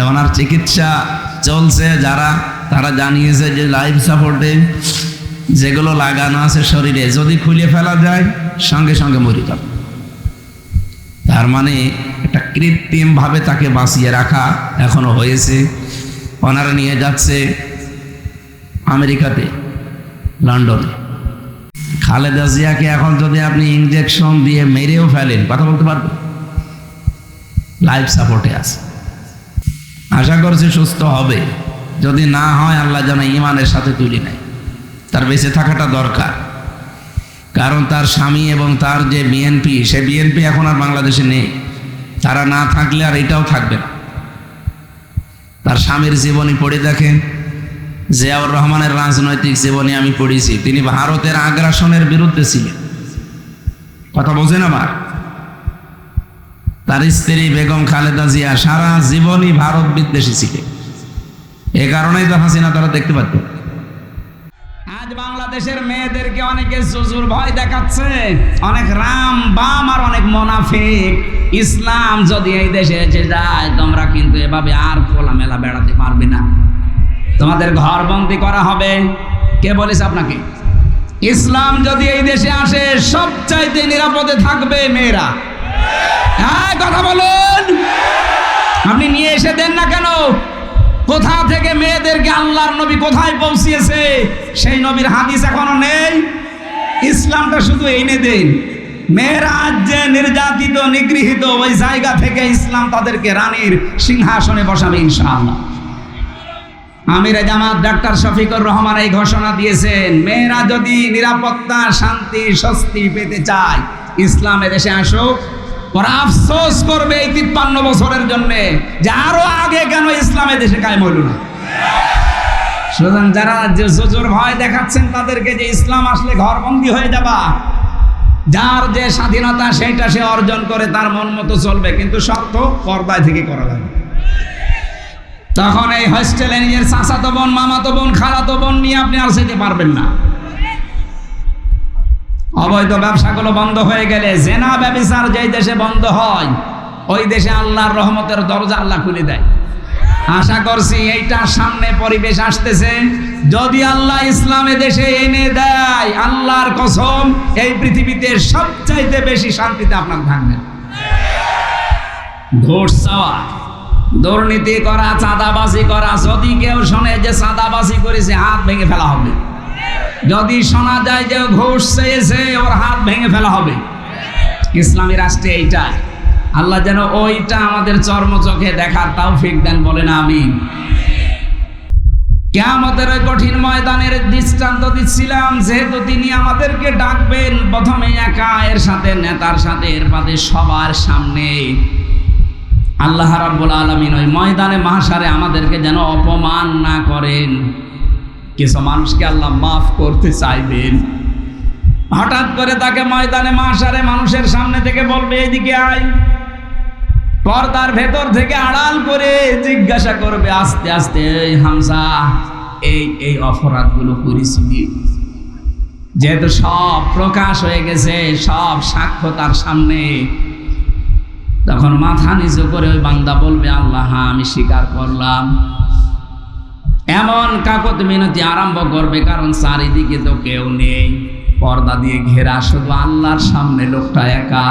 ওনার চিকিৎসা চলছে, তারা জানিয়েছে যে লাইফ সাপোর্টে যেগুলো লাগানো আছে শরীরে যদি খুলে ফেলা যায় সঙ্গে সঙ্গে মরে যাবে। তার মানে একটা কৃত্রিম ভাবে তাকে বাঁচিয়ে রাখা এখনো হয়েছে। ওনারা নিয়ে যাচ্ছে আমেরিকাতে, লন্ডনে। খালেদা জিয়াকে এখন যদি আপনি ইনজেকশন দিয়ে মেরেও ফেলেন, কথা বলতে পারবেন? লাইফ সাপোর্টে আছে। আশা করছি সুস্থ হবে। যদি না হয় আল্লাহ যেন ইমানের সাথে তুলে নেয়। তার বেঁচে থাকাটা দরকার, কারণ তার স্বামী এবং তার যে বিএনপি, সে বিএনপি এখন আর বাংলাদেশে নেই। তারা না থাকলে আর এটাও থাকবে না। তার স্বামীর জীবনী পড়ে দেখেন, জিয়াউর রহমানের রাজনৈতিক জীবনী আমি পড়েছি। তিনি ভারতের আগ্রাসনের বিরুদ্ধে ছিলেন, কথা বোঝেন আমার। তার স্ত্রী বেগম খালেদা জিয়া সারা জীবনই ভারত বিদ্বেষী ছিলেন। এ কারণেই তো হাসিনা তারা দেখতে পাচ্ছ। আজ বাংলাদেশের মেয়েদেরকে অনেকে জুজুর ভয় দেখাচ্ছে, অনেক রাম বাম আর অনেক মুনাফিক। ইসলাম যদি এই দেশে এসে যায়, তোমরা কিন্তু এভাবে আর খোলামেলা বেড়াতে পারবে না, তোমাদের ঘর বন্দি করা হবে। কে বলেছে আপনাকে? ইসলাম যদি এই দেশে আসে, সবচাইতে নিরাপদে থাকবে মেয়েরা। হ্যাঁ, কথা বলুন। আপনি নিয়ে এসে দেন না কেন? কোথা থেকে মেয়েদেরকে আল্লাহর নবী কোথায় পৌঁছিয়েছে, সেই নবীর হাদিস এখনো নেই। ইসলামটা শুধু এনে দেন। মেয়েরা আজ যে নির্যাতিত নিগৃহীত, ওই জায়গা থেকে ইসলাম তাদেরকে রানীর সিংহাসনে বসাবে ইনশাআল্লাহ। আমিরে জামাত ডাক্তার শফিকুর রহমান এই ঘোষণা দিয়েছেন, মেয়েরা যদি নিরাপত্তা, শান্তি, স্বস্তি পেতে চায়, ইসলাম এদেশে আসুক। ওরা আফসোস করবে এই 53 বছরের জন্য যে আরো আগে কেন ইসলাম দেশে কায়েম হইল না। সুতরাং যারা যে জোজোর ভয় দেখাচ্ছেন তাদেরকে, যে ইসলাম আসলে ঘরবন্দি হয়ে যাবা, যার যে স্বাধীনতা সেটা সে অর্জন করে তার মন মতো চলবে, কিন্তু শর্ত পর্দায় থেকে করা লাগবে। তখন এই হোস্টেলে নিজের চাচাতো বোন, মামাতো বোন, খালাতো বোন নিয়ে আপনি আর যেতে পারবেন না। অবৈধ ব্যবসাগুলো বন্ধ হয়ে গেলে, জেনা ব্যভিচার যেই দেশে বন্ধ হয়, ওই দেশে আল্লাহর রহমতের দরজা আল্লাহ খুলে দেয়। আশা করছি এইটা সামনে পরিবেশ আসতেছে। যদি আল্লাহ ইসলামে দেশে এনে দেয়, আল্লাহর কসম, এই পৃথিবীতে সবচাইতে বেশি শান্তিতে আপনার থাকবেন। ঘুষ চাওয়া, দুর্নীতি করা, চাঁদাবাজি করা, যদি কেউ শোনে যে চাঁদাবাজি করেছে, হাত ভেঙে ফেলা হবে। যদি শোনা যায় যে ঘুষ চেয়েছে, ওর হাত ভেঙে ফেলা হবে। ইসলামী রাষ্ট্রে এইটা। আল্লাহ যেন ওইটা আমাদের চর্ম চোখে দেখার তৌফিক দেন, বলেন আমিন। কিয়ামতের ওই কঠিন ময়দানের দৃষ্টান্ত দিচ্ছিলাম, যেহেতু তিনি আমাদেরকে ডাকবেন প্রথমে একা, এর সাথে নেতার সাথে, এর বাদে সবার সামনে। আল্লাহ রাব্বুল আলামিন ওই ময়দানে মাহশারে আমাদেরকে যেন অপমান না করেন। কিছু মানুষকে আল্লাহ মাফ করতে চাইবেন। হঠাৎ করে তাকে ময়দানে মাহশারে মানুষের সামনে থেকে বলবে, এদিকে আয়। পর্দার ভেতর থেকে আড়াল করে জিজ্ঞাসা করবে আস্তে আস্তে, এই হামজা, এই অপরাধগুলো করেছিলি? যেহেতু সব প্রকাশ হয়ে গেছে, সব সাক্ষ্য তার সামনে, তখন মাথা নিচু করে ওই বান্দা বলবে, আল্লাহ, হ্যাঁ আমি স্বীকার করলাম। এমন কাকত মিনতি আরম্ভ করবে, কারণ চারিদিকে তো কেউ নেই, পর্দা দিয়ে ঘেরা, শুধু আল্লাহর সামনে লোকটা একা।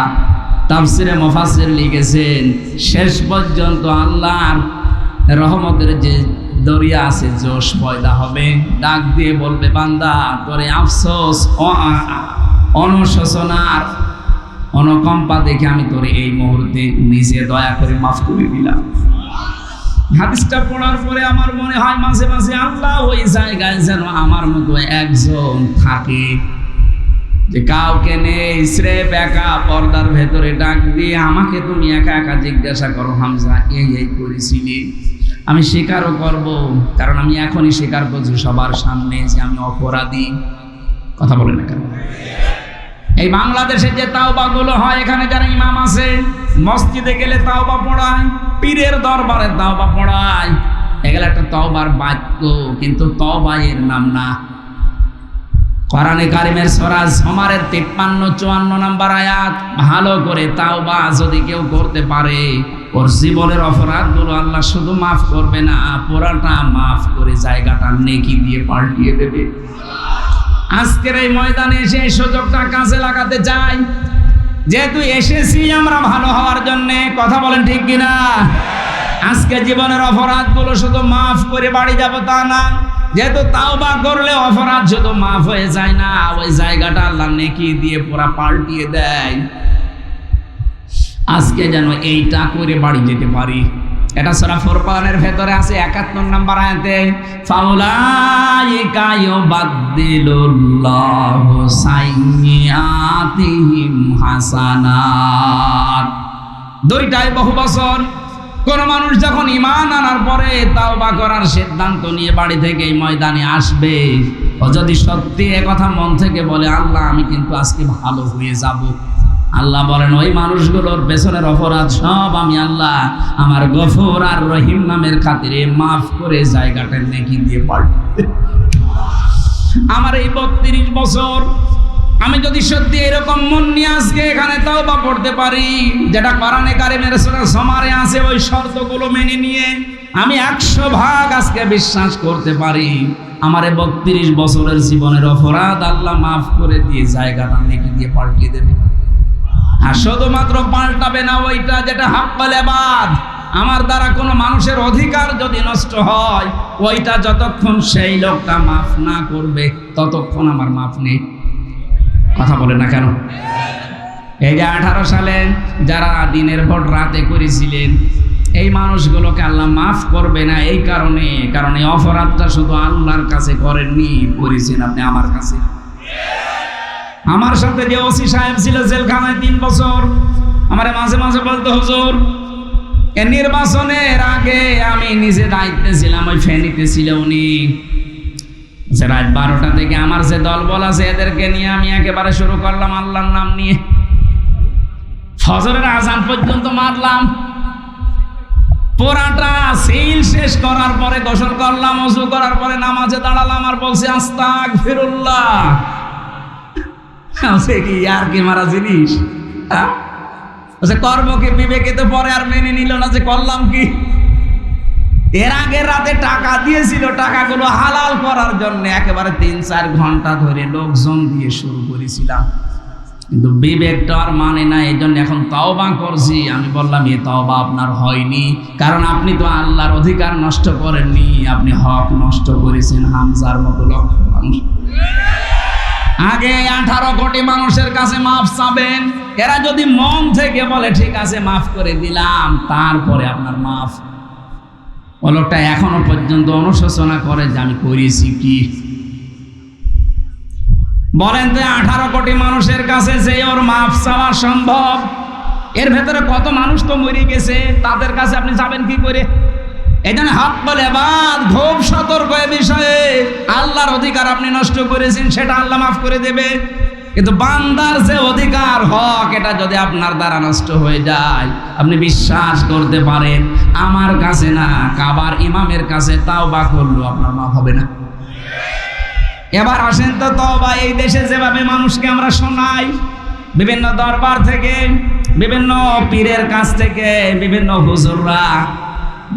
তাফসিরে মুফাসসির লিখেছেন, শেষ পর্যন্ত আল্লাহর রহমতের যে দরিয়া আছে, জোশ পয়দা হবে, ডাক দিয়ে বলবে, বান্দা, তোরে আফসোস, অনুশোচনার অনুকম্পা দেখে আমি তোরে এই মুহূর্তে নিজে দয়া করে মাফ করে দিলাম। হাদিসটা পড়ার পরে আমার মনে হয় মাঝে মাঝে আল্লাহ ওই জায়গায় যেন আমার মতো একজন থাকে, যে কাউকে নেই, স্রেফ একা, পর্দার ভেতরে ডাক দিয়ে আমাকে তুমি একা একা জিজ্ঞাসা করো, হামজা এই করেছিলি? আমি স্বীকারও করব, কারণ আমি এখনই স্বীকার করছি সবার সামনে যে আমি অপরাধী। কথা বলে না কেন? এই বাংলাদেশে যে তাওবাগুলো হয়, এখানে যারা ইমাম আছে, মসজিদে গেলে তাওবা পড়ায়, পীরের দরবারে তাওবা পড়ায়, এগুলো একটা তাওবার বাক্য, কিন্তু তাওবা এর নাম না। কোরআনে কারিমের সূরা জুমারের 53-54 নম্বর আয়াত ভালো করে তাওবা যদি কেউ করতে পারে, ওর জীবনের অপরাধগুলো আল্লাহ শুধু মাফ করবে না, পুরাটা মাফ করে জায়গাটা নেকি দিয়ে পাল্টিয়ে দেবে। আজকের এই ময়দানে এসে এই সুযোগটা কাজে লাগাতে চাই। যেহেতু এসেছি আমরা ভালো হওয়ার জন্য, কথা বলেন ঠিক কিনা? আজকে জীবনের অপরাধগুলো শুধু মাফ করে বাড়ি যাব তা না, যেহেতু তাওবা করলে অপরাধ শুধু মাফ হয়ে যায় না, ওই জায়গাটা আল্লাহ নেকি দিয়ে পুরা পাল্টিয়ে দেয়। আজকে যেন এইটা করে বাড়ি যেতে পারি। এটা সূরা ফুরকানের ভেতরে আছে 71 নম্বর আয়াতে, ফাউলাইকা ইউবাদদিলুল্লাহু সাইয়্যাতিহিম হাসানাত। দুইটাই বহু বছর। কোন মানুষ যখন ঈমান আনার পরে তাওবা করার সিদ্ধান্ত নিয়ে বাড়ি থেকে এই ময়দানে আসবে, ও যদি সত্যি একথা মন থেকে বলে, আল্লাহ আমি কিন্তু আজকে ভালো হয়ে যাব, আল্লাহ বলেন ওই মানুষগুলোর পেছনের অপরাধ সব আমি আল্লাহ আমার গফুর আর রহিম নামের খাতিরে মাফ করে জায়গাটা নেকি দিয়ে পাল্টে। আমার এই 32 বছর আমি যদি সত্যি এরকম মন নিয়ে আজকে এখানে তাওবা পড়তে পারি, যেটা কোরআনে কারিমের সূরা জুমারে আছে, ওই শর্তগুলো মেনে নিয়ে আমি 100% আজকে বিশ্বাস করতে পারি আমার 32 বছরের জীবনের অপরাধ আল্লাহ মাফ করে দিয়ে জায়গাটা নেকি দিয়ে পাল্টিয়ে দেবে। আর শুধুমাত্র পাল্টাবে না ওইটা যেটা হাক্কুল ইবাদ, আমার দ্বারা কোনো মানুষের অধিকার যদি নষ্ট হয়, ওইটা যতক্ষণ সেই লোকটা মাফ না করবে ততক্ষণ আমার মাফ নেই। কথা বলে না কেন? এই যে 18 সালে যারা দিনের ভোট রাতে করেছিলেন, এই মানুষগুলোকে আল্লাহ মাফ করবে না এই কারণে, কারণ এই অপরাধটা শুধু আল্লাহর কাছে করেননি, করেছেন আপনি আমার কাছে। আমার সাথে যে ওসি সাহেব ছিল জেলখানায় 3 বছর, আমারে মাঝে মাঝে বলতো, হুজুর এই নির্বাচনের আগে আমি নিজে দায়িত্বে ছিলাম, ওই ফেনীতে ছিল উনি, রাত 12টা থেকে আমার যে দলবল আছে এদেরকে নিয়ে আমি একেবারে শুরু করলাম আল্লাহর নাম নিয়ে, ফজরের আজান পর্যন্ত মারলাম। পুরাটা সিল শেষ করার পরে গোসল করলাম, ওযু করার পরে নামাজে দাঁড়ালাম আর বলছি আস্তাগফিরুল্লাহ। সে কি আর কি মারা জিনিস? কর্ম কি বিবেকে তো পরে আর মেনে নিল না যে করলাম কি। এর আগের রাতে টাকা দিয়েছিল, টাকাগুলো হালাল করার জন্য একেবারে 3-4 ঘন্টা ধরে লোকজন দিয়ে শুরু করেছিলাম, কিন্তু বিবেকটা আর মানে না। এই জন্য এখন তাওবা করছি। আমি বললাম এ তাওবা আপনার হয়নি, কারণ আপনি তো আল্লাহর অধিকার নষ্ট করেননি, আপনি হক নষ্ট করেছেন হামজার মতো লক্ষ মানুষ। আগে 18 কোটি মানুষের কাছে মাফ চাবেন, এরা যদি মন থেকে বলে ঠিক আছে মাফ করে দিলাম, তারপরে আপনার মাফ। ও লোকটা এখনো পর্যন্ত অনুশোচনা করে যে আমি করেছি কি। বলেন তো 18 কোটি মানুষের কাছে যে ওর মাফ চাওয়া সম্ভব? এর ভেতরে কত মানুষ তো মরে গেছে, তাদের কাছে আপনি যাবেন কি করে? এই জন্য হাক্কুল ইবাদ খুব সতর্ক এ বিষয়ে। আল্লাহর অধিকার আপনি নষ্ট করেছেন, সেটা আল্লাহ মাফ করে দেবে, কিন্তু বান্দার যে অধিকার হক, এটা যদি আপনার দ্বারা নষ্ট হয়ে যায়, আপনি বিশ্বাস করতে পারেন আমার কাছে না, কাবার ইমামের কাছে তাওবা করলেও আপনার মাফ হবে না। এবার আসেন তো তওবা এই দেশে যেভাবে মানুষকে আমরা শোনাই, বিভিন্ন দরবার থেকে, বিভিন্ন পীরের কাছ থেকে, বিভিন্ন হুজুররা,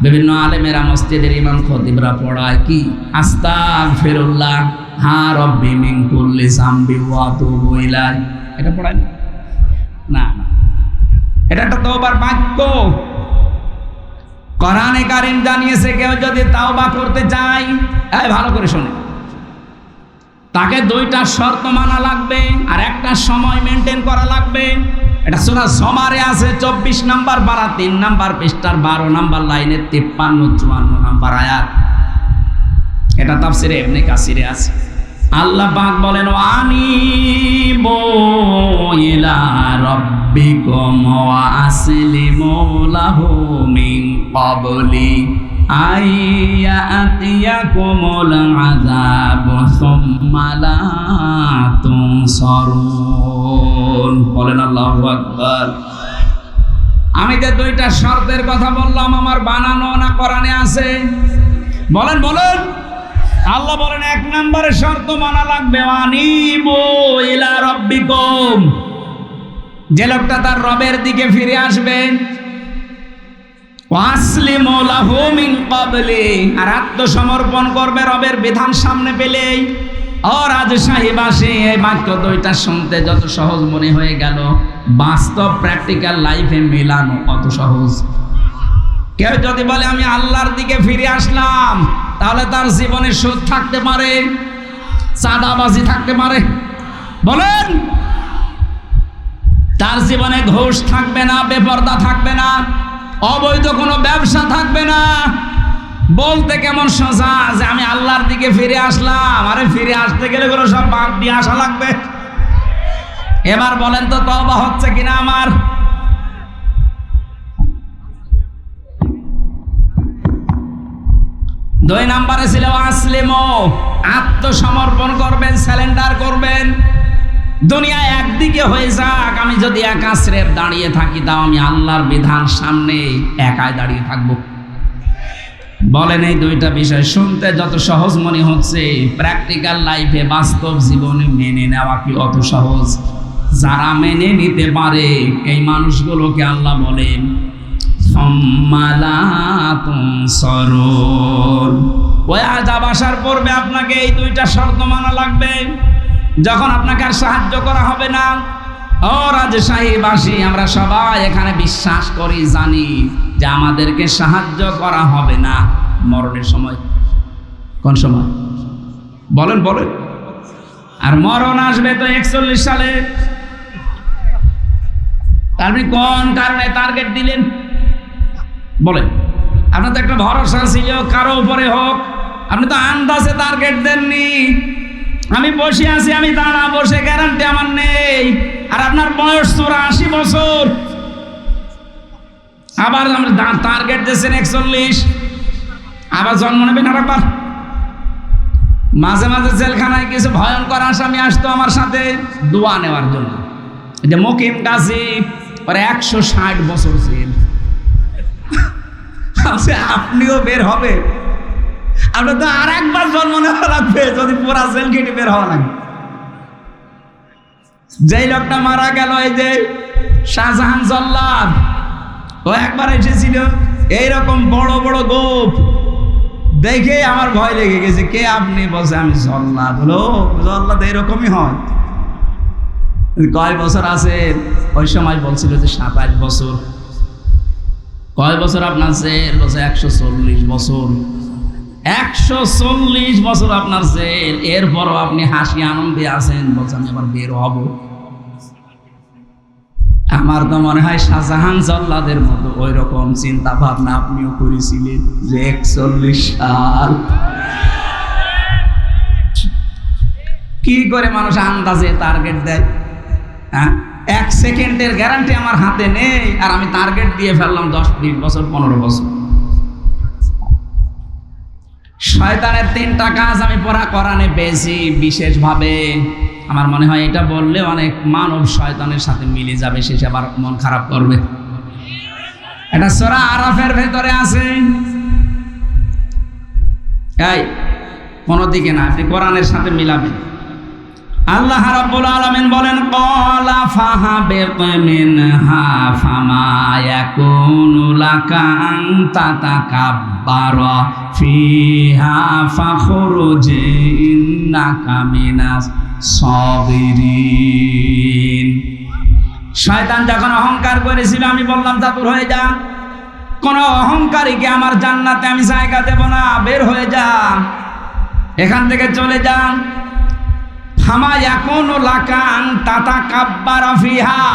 বিভিন্ন আলেমেরা, মসজিদের ইমাম খতিবরা পড়ায় কি আস্তাগফিরুল্লাহ হা রব্বি মিন কুল্লি যামবি ওয়া আতুবু ইলাইহি, এটা পড়ায় না? না, এটা একটা তওবার বাক্য। কোরআনে কারীম জানিয়েছে কেউ যদি তাওবা করতে চায়, এই ভালো করে শোনে, তাকে 2টা শর্ত মানা লাগবে আর একটা সময় মেনটেন করা লাগবে। এটা সূরা জুমারে আছে 24 নম্বর পারা 3 নম্বর পৃষ্ঠার 12 নম্বর লাইনে 53-54 নম্বর আয়াত। এটা তাফসিরে ইবনে কাসিরে আছে। আল্লাহ পাক বলেন আনিবু ইলা রাব্বিকুম ওয়া আসলিমু লাহু মিন ক্বাবলি আইয়াতিয়াকুমুল আযাবু সুম্মা লা তুনসারুন। বলেন আল্লাহু আকবার। আমি যে 2টা শর্তের কথা বললাম, আমার বানানো না কোরআনে আছে? বলেন বলেন। আল্লাহ বলেন 1 নম্বরের শর্ত মানা লাগবে আনিবু ইলা রাব্বিকুম, যে লোকটা তার রবের দিকে ফিরে আসবে। ওয়াসলিমু লাহু মিন ক্বাবলি, আর আত্মসমর্পণ করবে রবের বিধান সামনে পেলেই। ও রাজশাহীবাসী, এই বাক্য দুইটা শুনতে যত সহজ মনে হয়ে গেল, বাস্তব প্র্যাকটিক্যাল লাইফে মেলানো অত সহজ। কেউ যদি বলে আমি আল্লাহর দিকে ফিরে আসলাম, তাহলে তার জীবনে সুদ থাকতে পারে, চাঁদাবাজি থাকতে পারে, বলেন? তার জীবনে ঘুষ থাকবে না, বেপরদা থাকবে না, অবৈধ কোনো ব্যবসা থাকবে না। বলতে কেমন সোজা যে আমি আল্লাহর দিকে ফিরে আসলাম, আরে ফিরে আসতে গেলে কোনো সব বাদ দিয়ে আসা লাগবে। এবার বলেন তো তওবা হচ্ছে কিনা আমার? দুই নম্বরে ছিল আসলিমো, আত্মসমর্পণ করবেন, স্যালেন্ডার করবেন। দুনিয়া একদিকে হয়ে যাক, আমি যদি একা স্রেফ দাঁড়িয়ে থাকি, তাও আমি আল্লাহর বিধান সামনে একাই দাঁড়িয়ে থাকবো। বলেন এই দুইটা বিষয় শুনতে যত সহজ মনে হচ্ছে, প্র্যাকটিক্যাল লাইফে বাস্তব জীবনে মেনে নেওয়া কি অত সহজ? যারা মেনে নিতে পারে এই মানুষগুলোকে আল্লাহ বলেন ওই আযাব আসার পূর্বে আপনাকে এই দুইটা শর্ত মানা লাগবে। যখন আপনাকে আর সাহায্য করা হবে না, ও রাজশাহীবাসী, আমরা সবাই এখানে বিশ্বাস করি, জানি যে আমাদেরকে সাহায্য করা হবে না মরণের সময়। কোন সময় বলেন? বলেন। আর মরণ আসবে তো 41 সালে। আপনি কোন কারণে টার্গেট দিলেন? বলেন। আপনার তো একটা ভরসা ছিল কারো উপরে হোক, আপনি তো আন্দাজে টার্গেট দেননি। আমি বসে আছি, আমি দাঁড়াবো, সে গ্যারান্টি আমার নেই। আর আপনার বয়স 84 বছর, আবার আমরা টার্গেট দিয়েছেন 41, আবার জন্ম নেবেন আরেকবার। মাঝে মাঝে জেলখানায় কিছু ভয়ঙ্কর আসামি আসতো আমার সাথে দোয়া নেওয়ার জন্য। যে মকিম গাজী, ওর 160 বছর জেল। আপনিও বের হবে, আপনার তো আর একবার জন্ম নেওয়া লাগবে যদি পুরা জেল কেটে বের হওয়া লাগে। যেই লোকটা মারা গেল, এই যে শাহজাহান জল্লাদ, ও একবার এসেছিল এইরকম বড় বড় গোপ দেখে আমার ভয় লেগে গেছে। কে আপনি? বলছে আমি জল্লাদ। হলো জল্লাদ এরকমই হয়। কয় বছর আছে? ওই সময় বলছিল যে 27 বছর। কয় বছর আপনার জেল? বলছে 140 বছর। 140 বছর আপনার জেল, এরপরও আপনি হাসি আনন্দে আছেন, বলছেন আমি আবার বের হব। আমার তো মনে হয় শাহজাহান জল্লাদের মতো ওই রকম চিন্তা ভাবনা আপনিও করেছিলেন যে 41 সাল। কি করে মানুষ আন্দাজে টার্গেট দেয়? হ্যাঁ, 1 সেকেন্ডের গ্যারান্টি আমার হাতে নেই, আর আমি টার্গেট দিয়ে ফেললাম 10-20 বছর, 15 বছর। শয়তানের 3টা কাজ আমি পড়া কোরআনে পেয়েছি বিশেষভাবে। আমার মনে হয় এটা বললে অনেক মানব শয়তানের সাথে মিলে যাবে, সে আবার মন খারাপ করবে। এটা সূরা আরাফের ভেতরে আছে। এই কোনো দিকে না, আপনি কোরআনের সাথে মিলাবেন। আল্লাহ রাব্বুল আলামিন বলেন ক্বালা ফাহাবিত মিনহা ফামা ইয়াকুনু লাকা আন তাতাকাব্বারা ফিহা ফাখরুজ ইন্নাকা মিনাস সাগিরিন। শয়তান যখন অহংকার করেছিল, আমি বললাম চাতুর হয়ে যা, কোন অহংকারীকে আমার জান্নাতে আমি জায়গা দেব না, বের হয়ে যা, এখান থেকে চলে যা। ফামা ইয়াকুনু লাকা আন তাতাকাব্বারা ফিহা,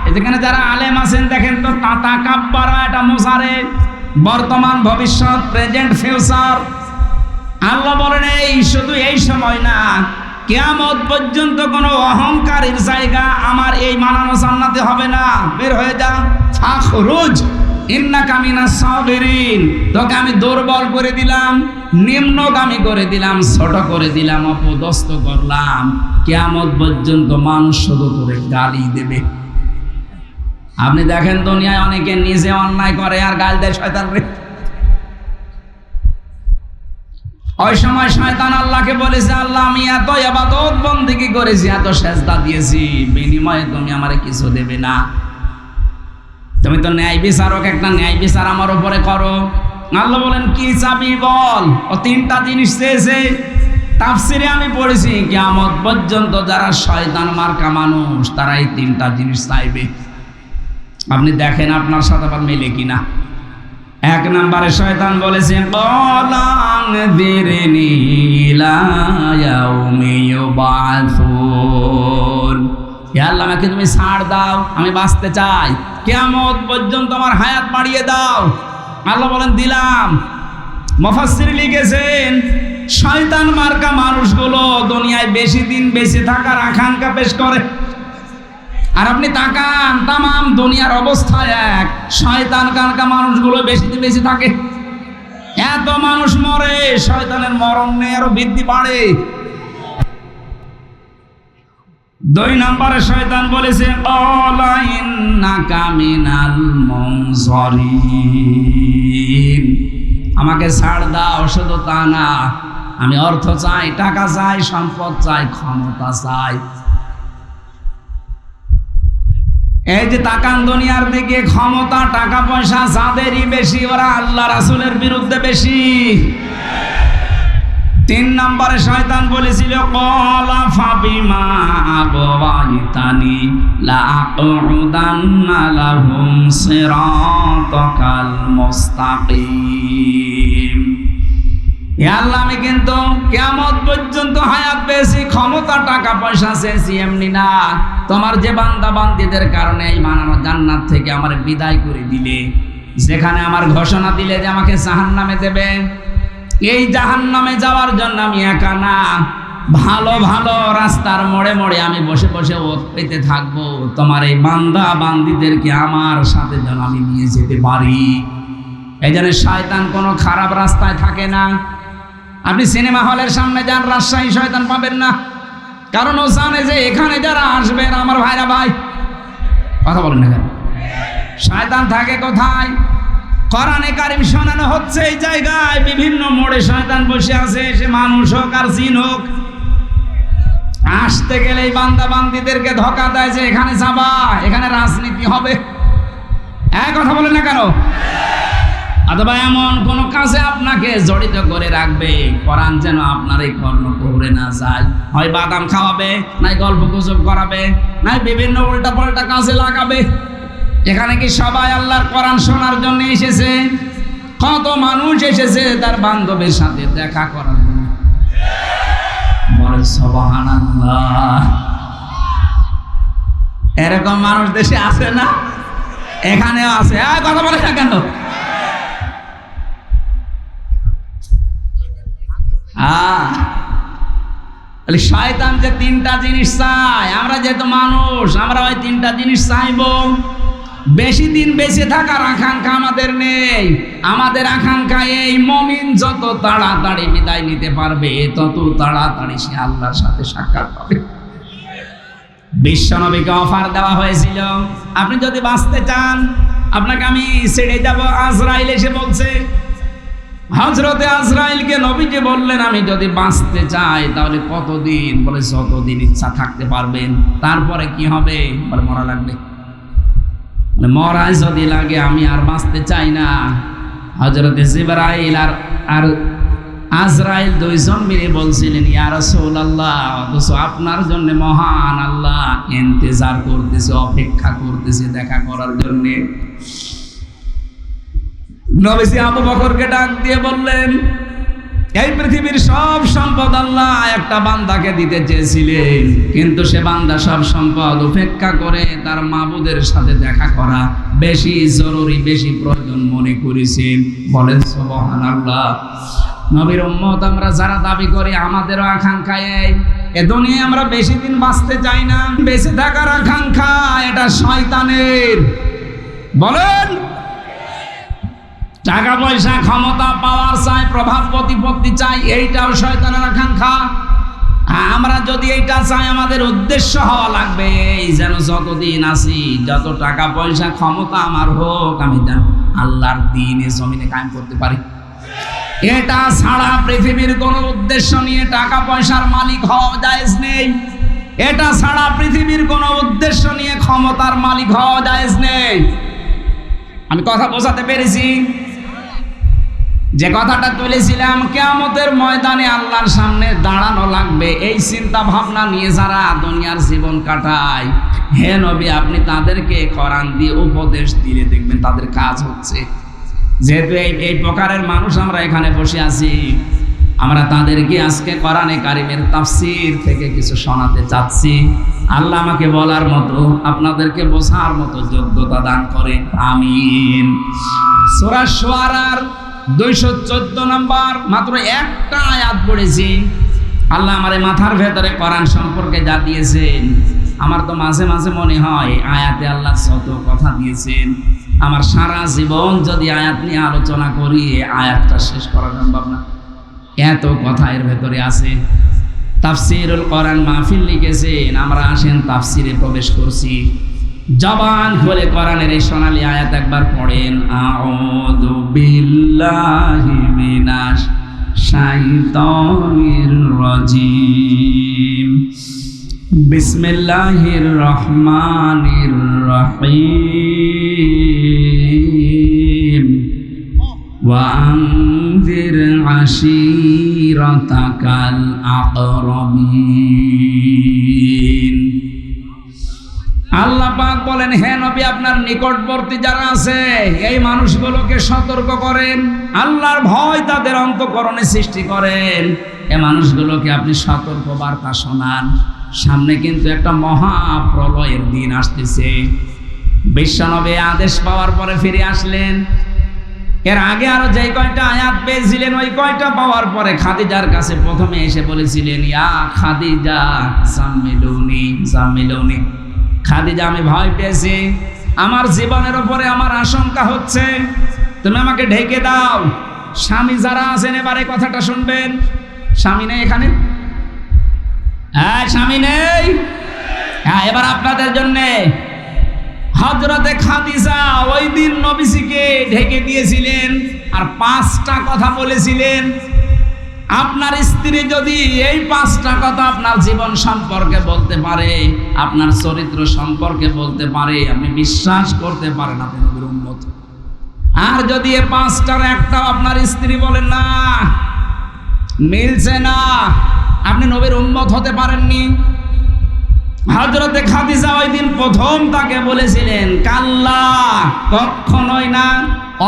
এখানে যারা আলেম আছেন দেখেন তো, তাতাকাব্বারা এটা মুসারে, বর্তমান, ভবিষ্যৎ, প্রেজেন্ট, ফিউচার। আল্লাহ বলেন এই শুধু এই সময় না, কিয়ামত পর্যন্ত কোনো অহংকারের জায়গা আমার এই মানানো জান্নাতে হবে না, বের হয়ে যা। ফাখরুজ ইন্নাকা মিনাস সাগিরিন, তোকে আমি দুর্বল করে দিলাম, নিম্নগামী করে দিলাম, ছোট করে দিলাম, অপদস্থ করলাম। কিয়ামত পর্যন্ত মানুষ শুধু করে গালি দেবে। আপনি দেখেন দুনিয়ায় অনেকে নিজে অন্যায় করে আর গাল দেয় শয়তানরে। ওই সময় শয়তান আল্লাহকে বলেছে, আল্লাহ আমি এত ইবাদত বন্দেগী করেছি, এত সেজদা দিয়েছি, বিনিময়ে তুমি আমারে কিছু দেবে না। তুমি তো ন্যায় বিচারক, একটা ন্যায় বিচার আমার উপরে করো। আল্লাহ বলেন কি চাবি বল। ও তিনটা জিনিস চেয়েছে। তাফসিরে আমি পড়েছি কিয়ামত পর্যন্ত যারা শয়তান মার্কা মানুষ তারা এই তিনটা জিনিস চাইবে। আপনি দেখেন আপনার সাথে আবার মেলে কিনা। এক নম্বরে শয়তান বলেছে কলাংযিরনি ইলা ইয়াউমি ইউবাসুন, হে আল্লাহ আমাকে তুমি ছাড় দাও, আমি বাঁচতে চাই, কিয়ামত পর্যন্ত আমার হায়াত বাড়িয়ে দাও। আল্লাহ বলেন দিলাম। মুফাসসির লিখেছেন শয়তান মার্কা মানুষগুলো দুনিয়ায় বেশি দিন বেঁচে থাকার আকাঙ্ক্ষা পেশ করে। আর আপনি তাকান তামাম দুনিয়ার অবস্থা এক, শয়তান মার্কা মানুষগুলো বেশি দিন বেঁচে থাকে। এত মানুষ মরে, শয়তানের মরণ নেই, আরো বৃদ্ধি বাড়ে। দুই নম্বরে শয়তান বলেছে ক্বালা ইন্নাকা মিনাল মুনযারিন, আমাকে ছাড় দাও। শুধু তা না, আমি অর্থ চাই, টাকা চাই, সম্পদ চাই, ক্ষমতা চাই। এই যে তাকান দুনিয়ার দিকে, ক্ষমতা টাকা পয়সা যাদেরই বেশি ওরা আল্লাহ রাসূলের বিরুদ্ধে বেশি। তিন নম্বরে শয়তান বলেছিল ক্বালা ফাবিমা আগওয়াইতানি লাআকুদান্না লাহুম সিরাতাকাল মুস্তাকিম, হে আল্লাহ আমি কিন্তু কিয়ামত পর্যন্ত হায়াত পেয়েছি, ক্ষমতা টাকা পয়সা চেয়েছি এমনি না। তোমার যে বান্দা বান্দীদের কারণে এই মানানো জান্নাত থেকে আমার বিদায় করে দিলে, যেখানে আমার ঘোষণা দিলে যে আমাকে জাহান্নামে দেবে, এই জাহান্নামে যাওয়ার জন্য আমি একা না, ভালো ভালো রাস্তার মোড়ে মোড়ে আমি বসে বসে ওত পেতে থাকবো। তোমার এই বান্দা বান্দীদেরকে আমার সাথে যেন আমি নিয়ে যেতে পারি। এই জন্য শয়তান কোনো খারাপ রাস্তায় থাকে না। আপনি সিনেমা হলের সামনে যান, রাজশাহী শয়তান পাবেন না, কারণ ও জানে যে এখানে যারা আসবেন আমার ভাইরা ভাই। কথা বলেন না কেন? শয়তান থাকে কোথায়? কোরআনে কারিম শোনানো হচ্ছে এই জায়গায়, বিভিন্ন মোড়ে শয়তান বসে আছে, সে মানুষ হোক আর জিন হোক। আসতে গেলে এই বান্দা বান্দীদেরকে ধোঁকা দেয় যে এখানে যাবা, এখানে রাজনীতি হবে। কথা বলেন না কেন? অথবা এমন কোন কাজে আপনাকে জড়িত করে রাখবে, কোরআন যেন আপনার এই কর্ম করে না যায়। হয় বাদাম খাওয়াবে, নাই গল্প গুজব করাবে, নাই বিভিন্ন উল্টা পাল্টা কাজে লাগাবে। এখানে কি সবাই আল্লাহর কোরআন শোনার জন্য এসেছে? কত মানুষ এসেছে তার বান্ধবের সাথে দেখা করার জন্য। বলে সুবহানাল্লাহ। এরকম মানুষ দেশে আছে না? এখানেও আছে। কথা বলে না কেন? শয়তান যে তিনটা জিনিস চায়, আমরা যেহেতু মানুষ, আমরা ওই তিনটা জিনিস চাইবো। বেশি দিন বেঁচে থাকার আকাঙ্ক্ষা আমাদের নেই। আমাদের আকাঙ্ক্ষা এই, মুমিন যত তাড়াতাড়ি বিদায় নিতে পারবে তত তাড়াতাড়ি সে আল্লাহর সাথে সাক্ষাৎ পাবে। বিশ্বনবীকে অফার দেওয়া হয়েছিল, আপনি যদি বাঁচতে চান আপনাকে আমি ছেড়ে যাব। আজরাইল এসে বলছে, হযরতে আজরাইলকে নবীজি বললেন আমি যদি বাঁচতে চাই তাহলে কতদিন? বলে যতদিন ইচ্ছা থাকতে পারবেন। তারপরে কি হবে? বলে মরা লাগবে। মরাই যদি লাগে আমি আর বাঁচতে চাই না। হযরতে জিবরাইল আর আজরাইল দুইজন মিলে বলছিলেন ইয়া রাসূলুল্লাহ, অথচ আপনার জন্য মহান আল্লাহ ইন্তজার করতেছে, অপেক্ষা করতেছে দেখা করার জন্য। নবীজি আবু বকরকে ডাক দিয়ে বললেন, এই পৃথিবীর সব সম্পদ আল্লাহ একটা বান্দাকে দিতে চেয়েছিলেন, কিন্তু সে বান্দা সব সম্পদ উপেক্ষা করে তার মাবুদের সাথে দেখা করা বেশি জরুরি, বেশি প্রয়োজন মনে করেছেন। বলেন সুবহানাল্লাহ। নবীর উম্মত আমরা যারা দাবি করি, আমাদেরও আকাঙ্ক্ষা এই, এ দুনিয়ায় আমরা বেশি দিন বাঁচতে চাই না। বেঁচে থাকার আকাঙ্ক্ষা এটা শয়তানের। বলেন, টাকা পয়সা ক্ষমতা পাওয়ার চাই, প্রভাব প্রতিপত্তি চাই, এইটাও শয়তানের আকাঙ্ক্ষা। আমরা যদি এইটা চাই, আমাদের উদ্দেশ্য হওয়া লাগবে এই, যেন যতদিন আছি যত টাকা পয়সা ক্ষমতা আমার হোক, আমি যেন আল্লাহর দ্বীনে জমিনে কায়েম করতে পারি। এটা ছাড়া পৃথিবীর কোনো উদ্দেশ্য নিয়ে টাকা পয়সার মালিক হওয়া জায়েজ নেই। এটা ছাড়া পৃথিবীর কোনো উদ্দেশ্য নিয়ে ক্ষমতার মালিক হওয়া জায়েজ নেই। আমি কথা বোঝাতে পেরেছি? যে কথাটা তুলেছিলাম, কিয়ামতের ময়দানে আল্লাহর সামনে দাঁড়ানো লাগবে, এই চিন্তা ভাবনা নিয়ে যারা দুনিয়ার জীবন কাটায়, হে নবী আপনি তাদেরকে কোরআন দিয়ে উপদেশ দিলে দেখবেন তাদের কাজ হচ্ছে। যেহেতু এই প্রকারের মানুষ আমরা এখানে বসে আছি, আমরা তাদেরকে আজকে কোরআনে কারিমের তাফসীর থেকে কিছু শোনাতে চাচ্ছি। আল্লাহ আমাকে বলার মতো, আপনাদেরকে বোঝার মতো যোগ্যতা দান করেন, আমিন। সূরা শুআরার 214 নম্বর মাত্র একটা আয়াত পড়েছি। আল্লাহ আমার মাথার ভেতরে কোরআন সম্পর্কে যা দিয়েছেন, আমার তো মাঝে মাঝে মনে হয় আয়াতে আল্লাহ যত কথা দিয়েছেন, আমার সারা জীবন যদি আয়াত নিয়ে আলোচনা করি আয়াতটা শেষ করা সম্ভব না, এত কথা এর ভেতরে আছে। তাফসীরুল কোরআন মাহফিল লিখেছেন, আমরা আসেন তাফসীরে প্রবেশ করছি। জবান খুলে কোরআনের এই সোনালী আয়াত একবার পড়েন, আউযু বিল্লাহি মিনাশ শাইতানির রাজিম, বিসমিল্লাহির রহমানির রহিম, ওয়া আনজির আশীরাতাকাল আকরাবিন। আল্লাহ পাক বলেন, হে নবী আপনার নিকটবর্তী যারা আছে এই মানুষগুলোকে সতর্ক করেন, আল্লাহর ভয় তাদের অন্তঃকরণে সৃষ্টি করেন। এই মানুষগুলোকে আপনি সতর্ক বার্তা শোনান, সামনে কিন্তু একটা মহা প্রলয়ের দিন আসতেছে। বিশ্বনবী আদেশ পাওয়ার পরে ফিরে আসলেন। এর আগে আরো যে কয়টা আয়াত পেয়েছিলেন, ওই কয়টা পাওয়ার পরে খাদিজার কাছে প্রথমে এসে বলেছিলেন, ইয়া খাদিজা জাম্মিলুনি জাম্মিলুনি, খাদিজা আমি ভয় পেয়েছি, আমার জীবনের উপরে আমার আশঙ্কা হচ্ছে, তুমি আমাকে ঢেকে দাও। স্বামী যারা আছেন এবারে কথাটা শুনবেন। স্বামী নেই এখানে? হ্যাঁ স্বামী নেই? হ্যাঁ, এবার আপনাদের জন্যে হযরতে খাদিজা ওই দিন নবীজিকে ঢেকে দিয়েছিলেন আর 5টা কথা বলেছিলেন। আপনার স্ত্রী যদি এই 5টা কথা আপনার জীবন সম্পর্কে বলতে পারে, আপনার চরিত্র সম্পর্কে বলতে পারে, আপনি বিশ্বাস করতে পারেন আপনি নবীর উম্মত। আর যদি এই 5টার একটাও আপনার স্ত্রী বলেন না, মিলছে না, আপনি নবীর উম্মত হতে পারেননি। হযরতে খাদিজা ওই দিন প্রথম তাকে বলেছিলেন, কাল্লা, কখনোই না,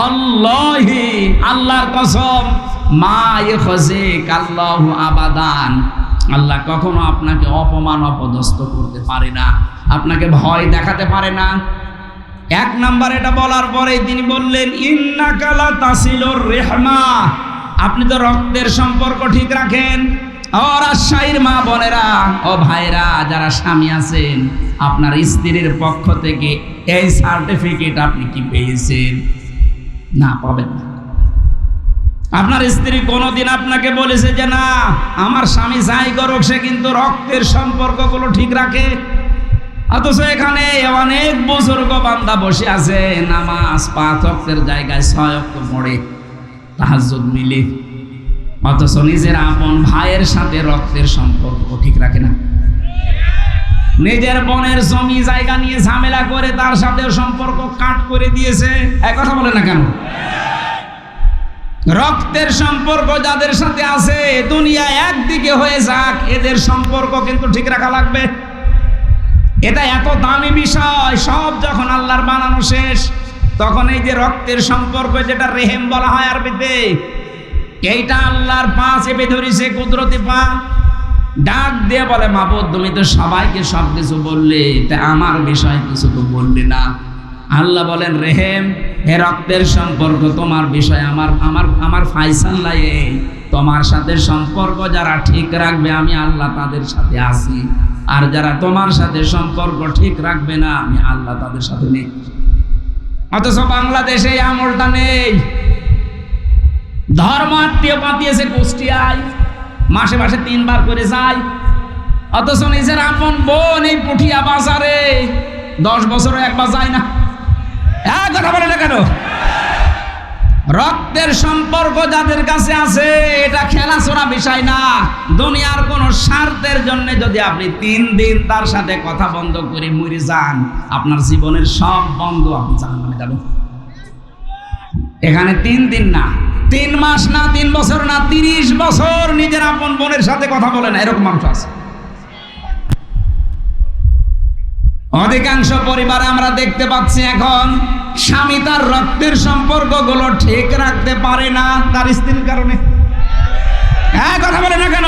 আল্লাহি, আল্লাহর কসম, মা ইখজিক আল্লাহু আবাদান, আল্লাহ কখনো আপনাকে অপমান অপদস্থ করতে পারে না, আপনাকে ভয় দেখাতে পারে না। 1 নাম্বার এটা বলার পরে তিনি বললেন, ইন্নাকা লা তাসিলুর রিহমা, আপনি তো রক্তের সম্পর্ক ঠিক রাখেন। ও রাজশাহীর মা বোনেরা, ও ভাইরা যারা স্বামী আছেন, আপনার স্ত্রীর পক্ষ থেকে এই সার্টিফিকেট আপনি কি পেয়েছেন? না, পাবেন না। আপনার স্ত্রী কোনোদিন আপনাকে বলেছে যে না আমার স্বামী যাই করুক সে কিন্তু রক্তের সম্পর্কগুলো ঠিক রাখে? অথচ এখানে অনেক বুজুর্গ বান্দা বসে আছে, নামাজ 5 ওয়াক্তের জায়গায় 6 ওয়াক্ত পড়ে, তাহাজ্জুদ মিলে, অথচ নিজের আপন ভাইয়ের সাথে রক্তের সম্পর্ক ঠিক রাখে না। নিজের বোনের জমি জায়গা নিয়ে ঝামেলা করে তার সাথে সম্পর্ক কাট করে দিয়েছে। এক কথা বলে না কেন? রক্তের সম্পর্ক যাদের সাথে আছে, দুনিয়া একদিকে হয়ে যাক, এদের সম্পর্ক কিন্তু ঠিক রাখা লাগবে। এটা এত দামি বিষয়। সব যখন আল্লাহর বানানো শেষ, তখন এই যে রক্তের সম্পর্ক, যেটা রেহেম বলা হয় আরবিতে, এইটা আল্লাহর পা চেপে ধরেছে, কুদরতি পা, ডাক দিয়ে বলে, মাবুদ তুমি তো সবাইকে সব কিছু বললে, তা আমার বিষয় কিছু তো বললে না। আল্লাহ বলেন, রেহেম, হে রক্তের সম্পর্ক তোমার বিষয় আমার ফায়সালায়, তোমার সাথে সম্পর্ক যারা ঠিক রাখবে আমি আল্লাহ তাদের সাথে আছি, আর যারা তোমার সাথে সম্পর্ক ঠিক রাখবে না আমি আল্লাহ তাদের সাথে নেই। অথচ বাংলাদেশে এই আমলটা নেই। ধর্ম আত্মীয় পাতিয়েছে কুষ্টিয়ায়, মাসে মাসে 3 বার করে যায়, অথচ নিজের আপন বোন এই পুঠিয়া বাজারে 10 বছরে একবার যায় না। এক কথা বলে না কেন? রক্তের সম্পর্ক যাদের কাছে আছে, এটা খেলাছোড়া বিষয় না। দুনিয়ার কোন স্বার্থের জন্য যদি আপনি 3 দিন তার সাথে কথা বন্ধ করে মরে যান, আপনার জীবনের সব বন্ধ, আপনি জাহান্নামে যাবেন। এখানে 3 দিন না, 3 মাস না, 3 বছর না, 30 বছর নিজের আপন বোনের সাথে কথা বলে না, এরকম মানুষ আছে। অধিকাংশ পরিবারে আমরা দেখতে পাচ্ছি এখন স্বামী তার রক্তের সম্পর্কগুলো ঠিক রাখতে পারে না তার স্ত্রীর কারণে। হ্যাঁ, কথা বলে না কেন?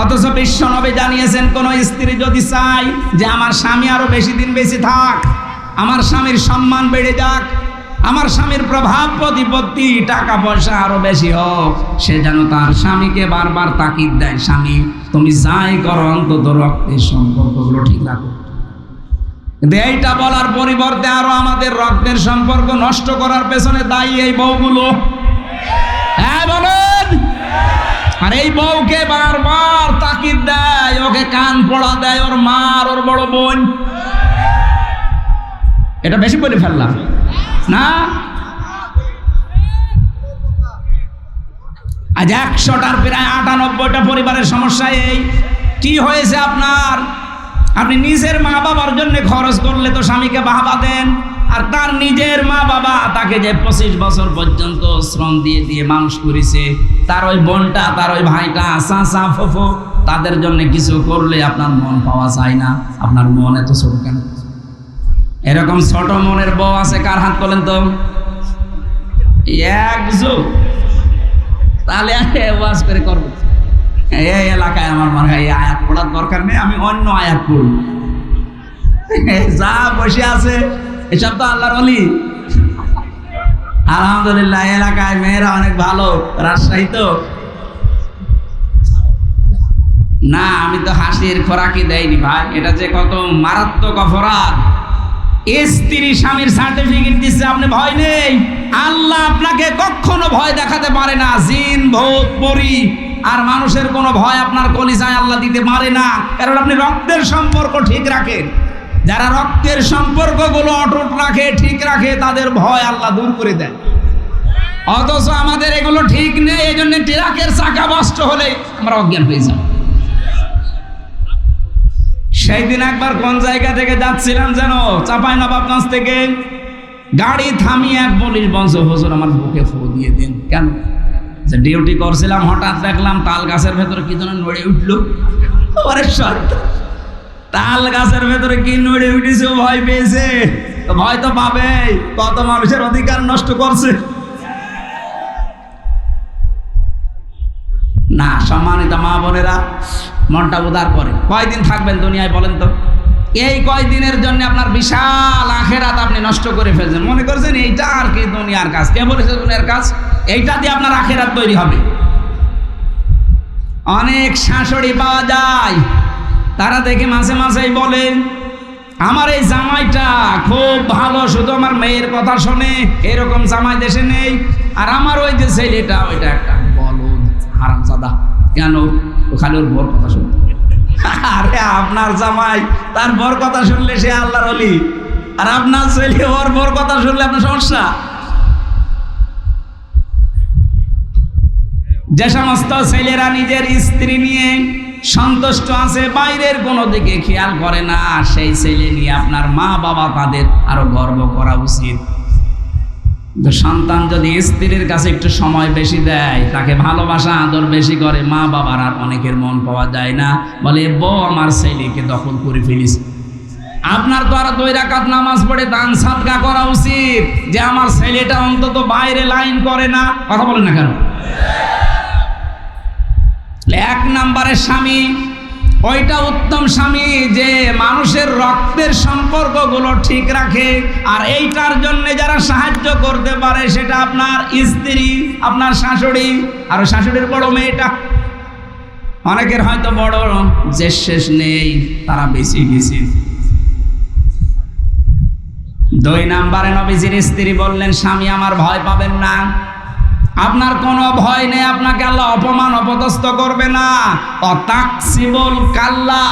অথচ বিশ্বনবী জানিয়েছেন, কোন স্ত্রী যদি চায় যে আমার স্বামী আরো বেশি দিন বেঁচে থাক, আমার স্বামীর সম্মান বেড়ে যাক, আমার স্বামীর প্রভাব প্রতিপত্তি টাকা পয়সা আরো বেশি হোক, সে যেন তার স্বামীকে বারবার তাকিদ দেয়, স্বামী তুমি যাই করো অন্তত রক্তের সম্পর্কগুলো ঠিক রাখো। কিন্তু এইটা বলার পরিবর্তে আরো আমাদের রক্তের সম্পর্ক নষ্ট করার পেছনে দায়ী এই বউগুলো। হ্যাঁ বলেন। আর এই বউকে বারবার তাকিদ দেয়, ওকে কান পড়া দেয় ওর মা আর ওর বড় বোন। এটা বেশি বলে ফেললাম না? আজ 100টার প্রায় 98টা পরিবারের সমস্যা এই। কি হয়েছে আপনার? আপনি নিজের মা বাবার জন্য খরচ করলে তো স্বামীকে বাহবা দেন, আর তার নিজের মা বাবা তাকে যে 25 বছর পর্যন্ত শ্রম দিয়ে দিয়ে মানুষ করেছে, তার ওই বোনটা, তার ওই ভাইটা, চাচা, ফুফু, তাদের জন্য কিছু করলে আপনার মন পাওয়া যায় না। আপনার মন এত ছোট কেন? এরকম ছোট মনের বউ আছে কার হাত বলেন তো? একজন। তাহলে ওয়াজ করে করবো এই এলাকায় আমার মনে হয় এই আয়াত পড়ার দরকার নেই, আমি অন্য আয়াত পড়ি। যা বসে আছে এসব তো আল্লাহর ওলি। আলহামদুলিল্লাহ, এলাকায় মেয়েরা অনেক ভালো। রাজশাহী তো না, আমি তো হাসির খোরাকি দেয়নি ভাই, এটা যে কত মারাত্মক অপরাধ। স্ত্রী স্বামীর সার্টিফিকেট দিচ্ছে, আপনি ভয় নেই। আল্লাহ আপনাকে কখনো ভয় দেখাতে পারে না। জিন, ভূত, পরী আর মানুষের কোনো ভয় আপনার কলিজায় আল্লাহ দিতে পারে না, কারণ আপনি রক্তের সম্পর্ক ঠিক রাখেন। যারা রক্তের সম্পর্কগুলো অটুট রাখে, ঠিক রাখে, তাদের ভয় আল্লাহ দূর করে দেয়। অথচ আমাদের এগুলো ঠিক নেই, এই জন্য ট্রাকের চাকা নষ্ট হলে আমরা অজ্ঞান হয়ে যাই। সেই দিন একবার কোন জায়গা থেকে যাচ্ছিলাম যেন, চাঁপাইনবাবগঞ্জ থেকে, গাড়ি থামিয়ে এক পুলিশ বলছে, হুজুর আমার বুকে ফু দিয়ে দিন। কেন? যে ডিউটি করছিলাম, হঠাৎ দেখলাম তাল গাছের ভেতরে কি যেন নড়ে উঠলো। ওরে শর্ত, তাল গাছের ভেতরে কি নড়ে উঠেছে, ভয় পেয়েছে। তো ভয় তো পাবে, কত মানুষের অধিকার নষ্ট করছে না। সম্মানিত মা বোনেরা, মনটা উদার করে। কয়দিন থাকবেন দুনিয়ায় বলেন তো? এই কয়দিনের জন্য আপনার বিশাল আখেরাত আপনি নষ্ট করে ফেলছেন। মনে করছেন এইটা আর কি দুনিয়ার কাজ। কে বলেছে দুনিয়ার কাজ? এইটা দিয়ে আপনার আখেরাত তৈরি হবে। অনেক শাশুড়ি পাওয়া যায়, তারা দেখে মাঝে মাঝেই বলেন, আমার এই জামাইটা খুব ভালো, শুধু আমার মেয়ের কথা শোনে, এরকম জামাই দেশে নেই। আর আমার ওই যে ছেলেটা, ওইটা একটা বলদ, হারামজাদা। কেন? ও খালি ওর বর কথা শুনতে। আরে আপনার জামাই তার বর কথা শুনলে সে আল্লাহর ওলি, আর আপনার ছেলে ওর বর কথা শুনলে আপনার সমস্যা। যে সমস্ত ছেলেরা নিজের স্ত্রী নিয়ে সন্তুষ্ট আছে, বাইরের কোনো দিকে খেয়াল করে না, সেই ছেলে নিয়ে আপনার মা বাবা তাদের আরো গর্ব করা উচিত। সন্তান যদি স্ত্রীর কাছে একটু সময় বেশি দেয়, তাকে ভালোবাসা আদর বেশি করে, মা বাবার আর অনেকের মন পাওয়া যায় না, বলে বউ আমার ছেলেকে দখল করে ফেলিস। আপনার তো আর 2 রাকাত নামাজ পড়ে দান সাদকা করা উচিত, যে আমার ছেলেটা অন্তত বাইরে লাইন করে না। কথা বলে না কেন? 1 নম্বরের স্বামী ওইটা উত্তম স্বামী, যে মানুষের রক্তের সম্পর্কগুলো ঠিক রাখে। আর এইটার জন্য যারা সাহায্য করতে পারে, সেটা আপনার স্ত্রী, আপনার শাশুড়ি, আর শাশুড়ির বড় মেয়েটা। অনেকের হয়তো বড় যে শেষ নেই, তারা বেশি গেছে। 2 নম্বরে নবীজির স্ত্রী বললেন, স্বামী আমার ভয় পাবেন না, আপনার কোনো ভয় নেই, আপনাকে আল্লাহ অপমান অপদস্থ করবে না। অতাকসিবুল কাল্লা,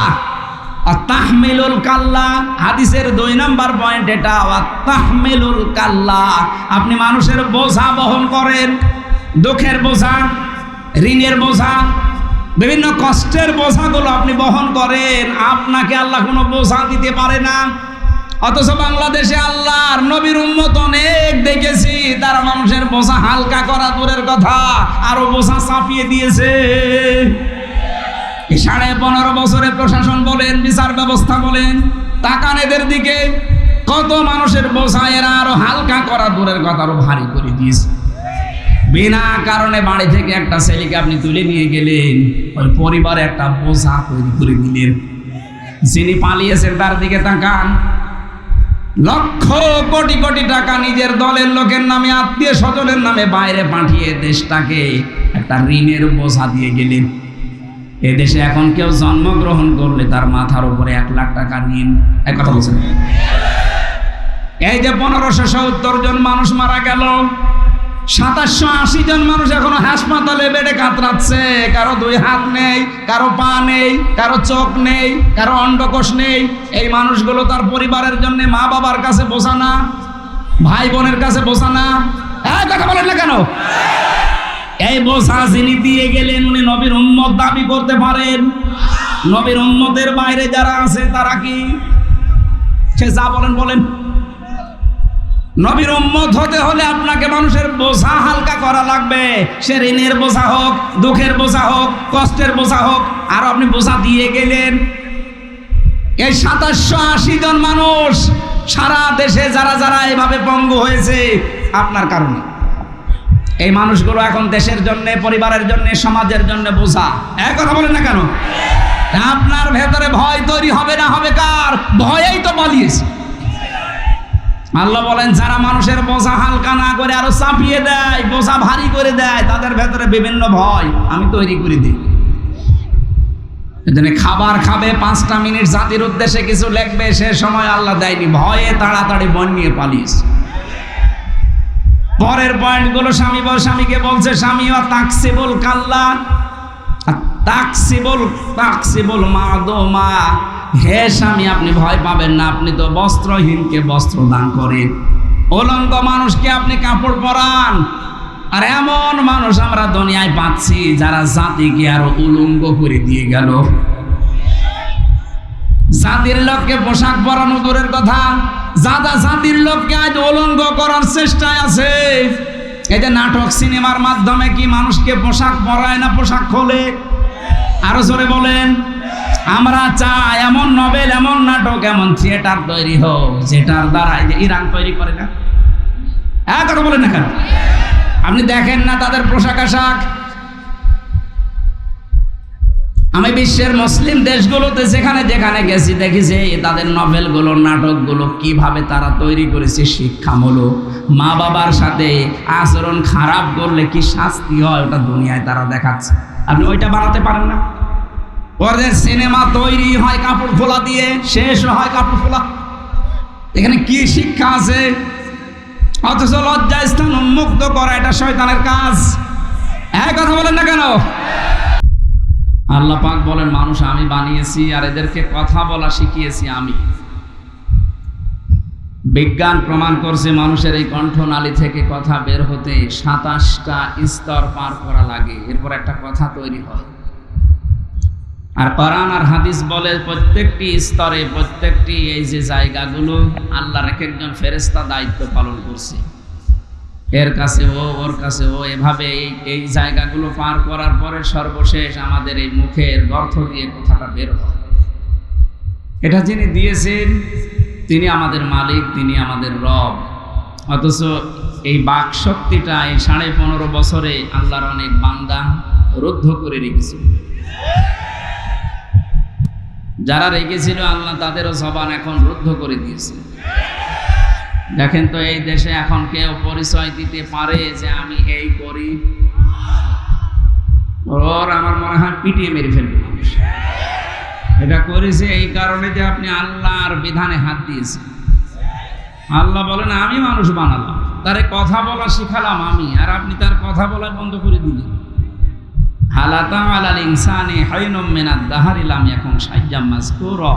অতাহমিলুল কাল্লা, হাদিসের 2 নম্বর পয়েন্ট এটা। অতাহমিলুল কাল্লা, আপনি মানুষের বোঝা বহন করেন, দুঃখের বোঝা, ঋণের বোঝা, বিভিন্ন কষ্টের বোঝাগুলো আপনি বহন করেন। আপনাকে আল্লাহ কোনো বোঝা দিতে পারে না। অথচ বাংলাদেশে আল্লাহর নবীর উম্মত অনেক দেখেছি, তারা মানুষের বোঝা হালকা করা দূরের কথা আরো বোঝা চাপিয়ে দিয়েছে। 15.5 বছরে প্রশাসন বলেন, বিচার ব্যবস্থা বলেন, তাকান এদের দিকে, কত মানুষের বোঝা এরা আরো হালকা করা দূরের কথা আরো ভারী করে দিয়েছে। বিনা কারণে বাড়ি থেকে একটা ছেলেকে আপনি তুলে নিয়ে গেলেন, ওই পরিবারে একটা বোঝা তৈরি করে দিলেন। যিনি পালিয়েছেন তার দিকে তাকান, লক্ষ কোটি কোটি টাকা নিজের দলের লোকের নামে, আত্মীয় স্বজনের নামে বাইরে পাঠিয়ে দেশটাকে একটা ঋণের বোঝা দিয়ে গেলেন। এদেশে এখন কেউ জন্মগ্রহণ করলে তার মাথার উপরে 1 লাখ টাকা ঋণ। এক কথা বলছেন, এই যে 1570 জন মানুষ মারা গেল, 2780 জন মানুষ এখনো হাসপাতালে বেডে কাতরাচ্ছে। কারো 2 হাত নেই, কারো পা নেই, কারো চোখ নেই, কারো অন্ডকোষ নেই। এই মানুষগুলো তার পরিবারের জন্য মা বাবার কাছে বোঝা না, ভাই বোনের কাছে বোঝা না। কথা বলেন না কেন? এই বোঝা যিনি দিয়ে গেলেন উনি নবীর উম্মত দাবি করতে পারেন। নবীর উম্মতের বাইরে যারা আছে তারা কি? সে যা বলেন বলেন। নবীর উম্মত হতে হলে আপনাকে মানুষের বোঝা হালকা করা লাগবে। সে ঋণের বোঝা হোক, দুঃখের বোঝা হোক, কষ্টের বোঝা হোক, আর আপনি বোঝা দিয়ে গেলেন। এই 2780 জন মানুষ সারা দেশে যারা যারা এভাবে পঙ্গু হয়েছে আপনার কারণে। এই মানুষগুলো এখন দেশের জন্য, পরিবারের জন্য, সমাজের জন্য বোঝা। এক কথা বলেন না কেন? আপনার ভেতরে ভয় তৈরি হবে না, হবে কার? ভয়েই তো পালিয়েছে। আল্লাহ বলেন যারা মানুষের বোঝা হালকা না করে আরো চাপিয়ে দেয়, বোঝা ভারী করে দেয়, তাদের ভেতরে বিভিন্ন ভয় আমি তৈরি করে দিই। এজন্য খাবার খাবে, 5টা মিনিট জাতির উদ্দেশ্যে কিছু লিখবে, সে সময় আল্লাহ দেয়নি, ভয়ে তাড়াতাড়ি বন নিয়ে পালিয়েছে। পরের পয়েন্টগুলো স্বামীকে বলছে, স্বামী তাকসিবুল কাল্লা তাকসিবুল মাদুমা, হে স্বামী আপনি ভয় পাবেন না, আপনি তো বস্ত্রহীনকে বস্ত্র দান করেন, উলঙ্গ মানুষকে আপনি কাপড় পরান। আর এমন মানুষ আমরা দুনিয়ায় পাচ্ছি যারা জাতিকে আরো উলঙ্গ করে দিয়ে গেল। জাতির লোককে পোশাক পরানো দূরের কথা, জাতির লোককে আজ উলঙ্গ করার চেষ্টায় আছে। এই যে নাটক সিনেমার মাধ্যমে কি মানুষকে পোশাক পরায় না পোশাক খোলে? আরো জোরে বলেন। আমরা চাই এমন নভেল, এমন নাটক, এমন থিয়েটার তৈরি হোক যেটার দ্বারা যে ইরান তৈরি করে না। কথা বলেন না কেন? আপনি দেখেন না তাদের পোশাক আশাক? আমি বিশ্বের মুসলিম দেশগুলোতে যেখানে যেখানে গেছি দেখেছি তাদের নভেলগুলো, নাটকগুলো কিভাবে তারা তৈরি করেছে শিক্ষামূলক। মা বাবার সাথে আচরণ খারাপ করলে কি শাস্তি হয় ওটা দুনিয়ায় তারা দেখাচ্ছে। আপনি ওইটা বানাতে পারেন না। ওদের সিনেমা তৈরি হয় কাপড় খোলা দিয়ে, শেষ হয় কাপড় খোলা। এখানে কি শিক্ষা আছে? অথচ লজ্জা স্থান উন্মুক্ত করা এটা শয়তানের কাজ। কথা বলেন না কেন? আল্লাহ পাক বলেন মানুষ আমি বানিয়েছি আর এদেরকে কথা বলা শিখিয়েছি আমি। বিজ্ঞান প্রমাণ করছে মানুষের এই কণ্ঠনালী থেকে কথা বের হতে 27টা স্তর পার করা লাগে, এরপর একটা কথা তৈরি হয়। আর কোরআন আর হাদিস বলে প্রত্যেকটি স্তরে, প্রত্যেকটি এই যে জায়গাগুলো আল্লাহর এক একজন ফেরেশতা দায়িত্ব পালন করছে। এর কাছে ও, ওর কাছে ও, এভাবে এই জায়গাগুলো পার করার পরে সর্বশেষ আমাদের এই মুখের গর্ত দিয়ে কথাটা বের হয়। এটা যিনি দিয়েছেন তিনি আমাদের মালিক, তিনি আমাদের রব। অথচ এই বাক শক্তিটা এই 15.5 বছরে আল্লাহর অনেক বান্দা রুদ্ধ করে রেখেছিল। যারা রেখেছিল আল্লাহ তাদেরও জবান এখন রুদ্ধ করে দিয়েছে। দেখেন তো এই দেশে এখন কেউ পরিচয় দিতে পারে যে আমি এই করি? ওর আমার মনে হয় পিটিয়ে মেরে ফেলবে মানুষ। এটা করেছে এই কারণে যে আপনি আল্লাহর বিধানে হাত দিয়েছেন। আল্লাহ বলেন আমি মানুষ বানালাম, তারে কথা বলা শিখালাম আমি, আর আপনি তার কথা বলা বন্ধ করে দিলেন। হালাতা আলাল ইনসানি হাইনুম মিনাদ দাহারি লাম ইয়াকুন শাইয়্যাম মাযকুরা।